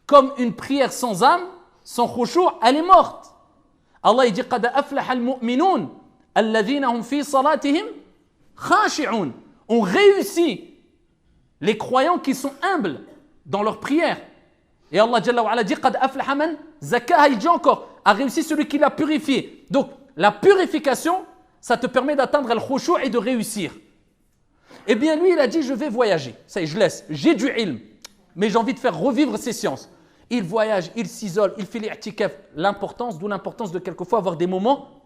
Comme une prière sans âme, sans khushu', elle est morte. Allah dit قَدْ أَفْلَحَ الْمُؤْمِنُونَ الَّذِينَ هُمْ فِي صَلَاتِهِمْ خَاشِعُونَ. On réussit les croyants qui sont humbles dans leur prière. Et Allah Jalla wa Ala dit قَدْ أَفْلَحَ مَنْ زَكَّاهَا. Il dit encore, a réussi celui qui l'a purifié. Donc la purification, ça te permet d'atteindre al-khushu' et de réussir. Eh bien lui, il a dit, je vais voyager. Ça y est, je laisse. J'ai du ilm, mais j'ai envie de faire revivre ces sciences. Il voyage, il s'isole, il fait l'i'tikaf. D'où l'importance de quelquefois avoir des moments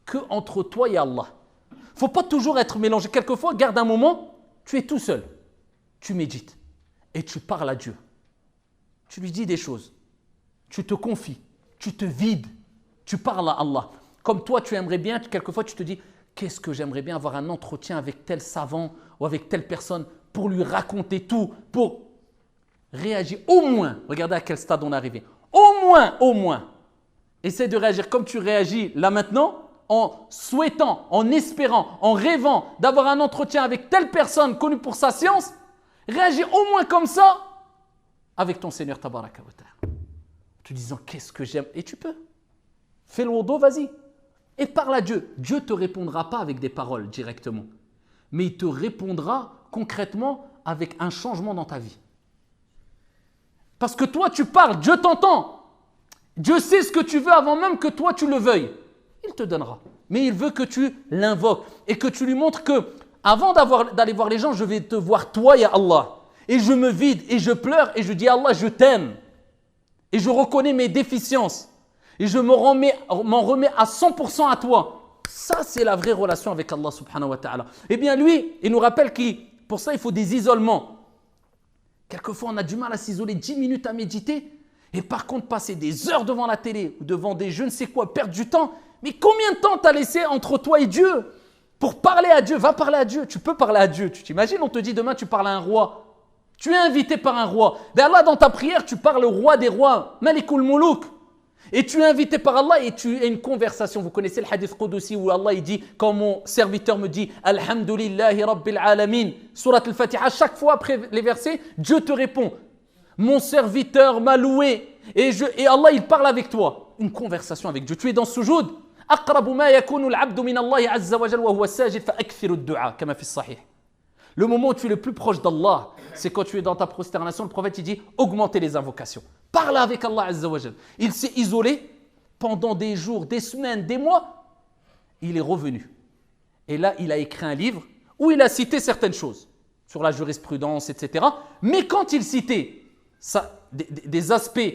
que entre toi et Allah. Il ne faut pas toujours être mélangé. Quelquefois, garde un moment, tu es tout seul. Tu médites et tu parles à Dieu. Tu lui dis des choses. Tu te confies, tu te vides, tu parles à Allah. Comme toi, tu aimerais bien, quelquefois tu te dis, qu'est-ce que j'aimerais bien avoir un entretien avec tel savant ou avec telle personne pour lui raconter tout, pour réagir au moins. Regardez à quel stade on est arrivé. Au moins. Essaie de réagir comme tu réagis là maintenant, en souhaitant, en espérant, en rêvant d'avoir un entretien avec telle personne connue pour sa science. Réagis au moins comme ça avec ton Seigneur Tabaraka wa Ta'ala. En te disant qu'est-ce que j'aime. Et tu peux. Fais le wudu, vas-y. Et parle à Dieu. Dieu ne te répondra pas avec des paroles directement. Mais il te répondra concrètement avec un changement dans ta vie. Parce que toi, tu parles, Dieu t'entend. Dieu sait ce que tu veux avant même que toi, tu le veuilles. Il te donnera. Mais il veut que tu l'invoques et que tu lui montres que, avant d'aller voir les gens, je vais te voir toi, ya Allah. Et je me vide et je pleure et je dis, Allah, je t'aime. Et je reconnais mes déficiences. Et je m'en remets à 100% à toi. Ça, c'est la vraie relation avec Allah subhanahu wa ta'ala. Eh bien, lui, il nous rappelle que pour ça, il faut des isolements. Quelquefois, on a du mal à s'isoler 10 minutes à méditer. Et par contre, passer des heures devant la télé ou devant des je ne sais quoi, perdre du temps. Mais combien de temps t'as laissé entre toi et Dieu pour parler à Dieu? Va parler à Dieu. Tu peux parler à Dieu. Tu t'imagines, on te dit demain, tu parles à un roi. Tu es invité par un roi. Ben là, dans ta prière, tu parles au roi des rois, Malikul Muluk. Et tu es invité par Allah et tu as une conversation. Vous connaissez le hadith Qudusi où Allah il dit, quand mon serviteur me dit Alhamdulillahi Rabbil Alamin, Surat al-Fatiha, chaque fois après les versets, Dieu te répond. Mon serviteur m'a loué. Et Allah il parle avec toi. Une conversation avec Dieu. Tu es dans sujoud. أقرب ما يكون العبد من الله عز وجل وهو ساجد فأكثر الدعاء كما في الصحيح. Le moment où tu es le plus proche d'Allah, c'est quand tu es dans ta prosternation. Le prophète il dit augmentez les invocations. Parle avec Allah Azza wa Jal. Il s'est isolé pendant des jours, des semaines, des mois. Il est revenu. Et là, il a écrit un livre où il a cité certaines choses sur la jurisprudence, etc. Mais quand il citait des aspects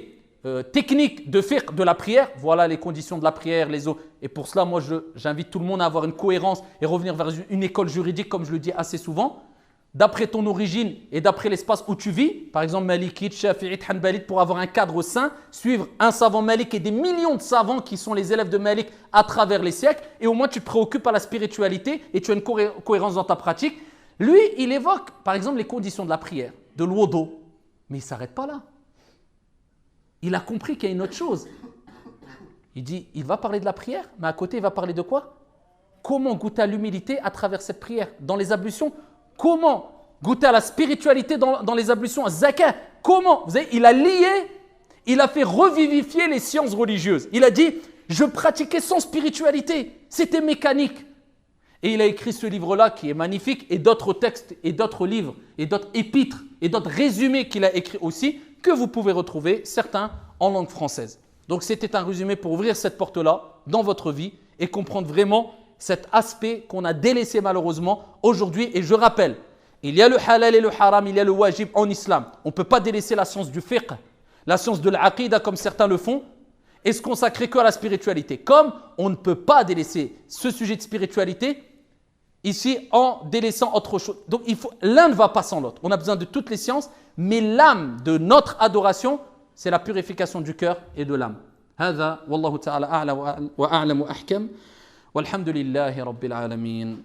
techniques de fiqh de la prière, voilà les conditions de la prière, les eaux. Et pour cela, moi, j'invite tout le monde à avoir une cohérence et revenir vers une école juridique, comme je le dis assez souvent. D'après ton origine et d'après l'espace où tu vis, par exemple Malikite, Shafi'ite, Hanbalite, pour avoir un cadre sain, suivre un savant Malik et des millions de savants qui sont les élèves de Malik à travers les siècles, et au moins tu te préoccupes à la spiritualité et tu as une cohérence dans ta pratique. Lui, il évoque par exemple les conditions de la prière, de l'wudu, mais il ne s'arrête pas là. Il a compris qu'il y a une autre chose. Il dit, il va parler de la prière, mais à côté il va parler de quoi? Comment goûter à l'humilité à travers cette prière, dans les ablutions? Comment goûter à la spiritualité dans les ablutions, à zakat? Comment? Vous savez, il a lié, il a fait revivifier les sciences religieuses. Il a dit, Je pratiquais sans spiritualité. C'était mécanique. Et il a écrit ce livre-là qui est magnifique et d'autres textes et d'autres livres et d'autres épîtres et d'autres résumés qu'il a écrits aussi que vous pouvez retrouver, certains en langue française. Donc c'était un résumé pour ouvrir cette porte-là dans votre vie et comprendre vraiment cet aspect qu'on a délaissé malheureusement aujourd'hui. Et je rappelle, il y a le halal et le haram, il y a le wajib en islam. On ne peut pas délaisser la science du fiqh, la science de l'aqidah comme certains le font et se consacrer que à la spiritualité. Comme on ne peut pas délaisser ce sujet de spiritualité ici en délaissant autre chose. Donc l'un ne va pas sans l'autre. On a besoin de toutes les sciences, mais l'âme de notre adoration, c'est la purification du cœur et de l'âme. هذا والله تعالى أعلى وأعلم وأحكم والحمد لله رب العالمين.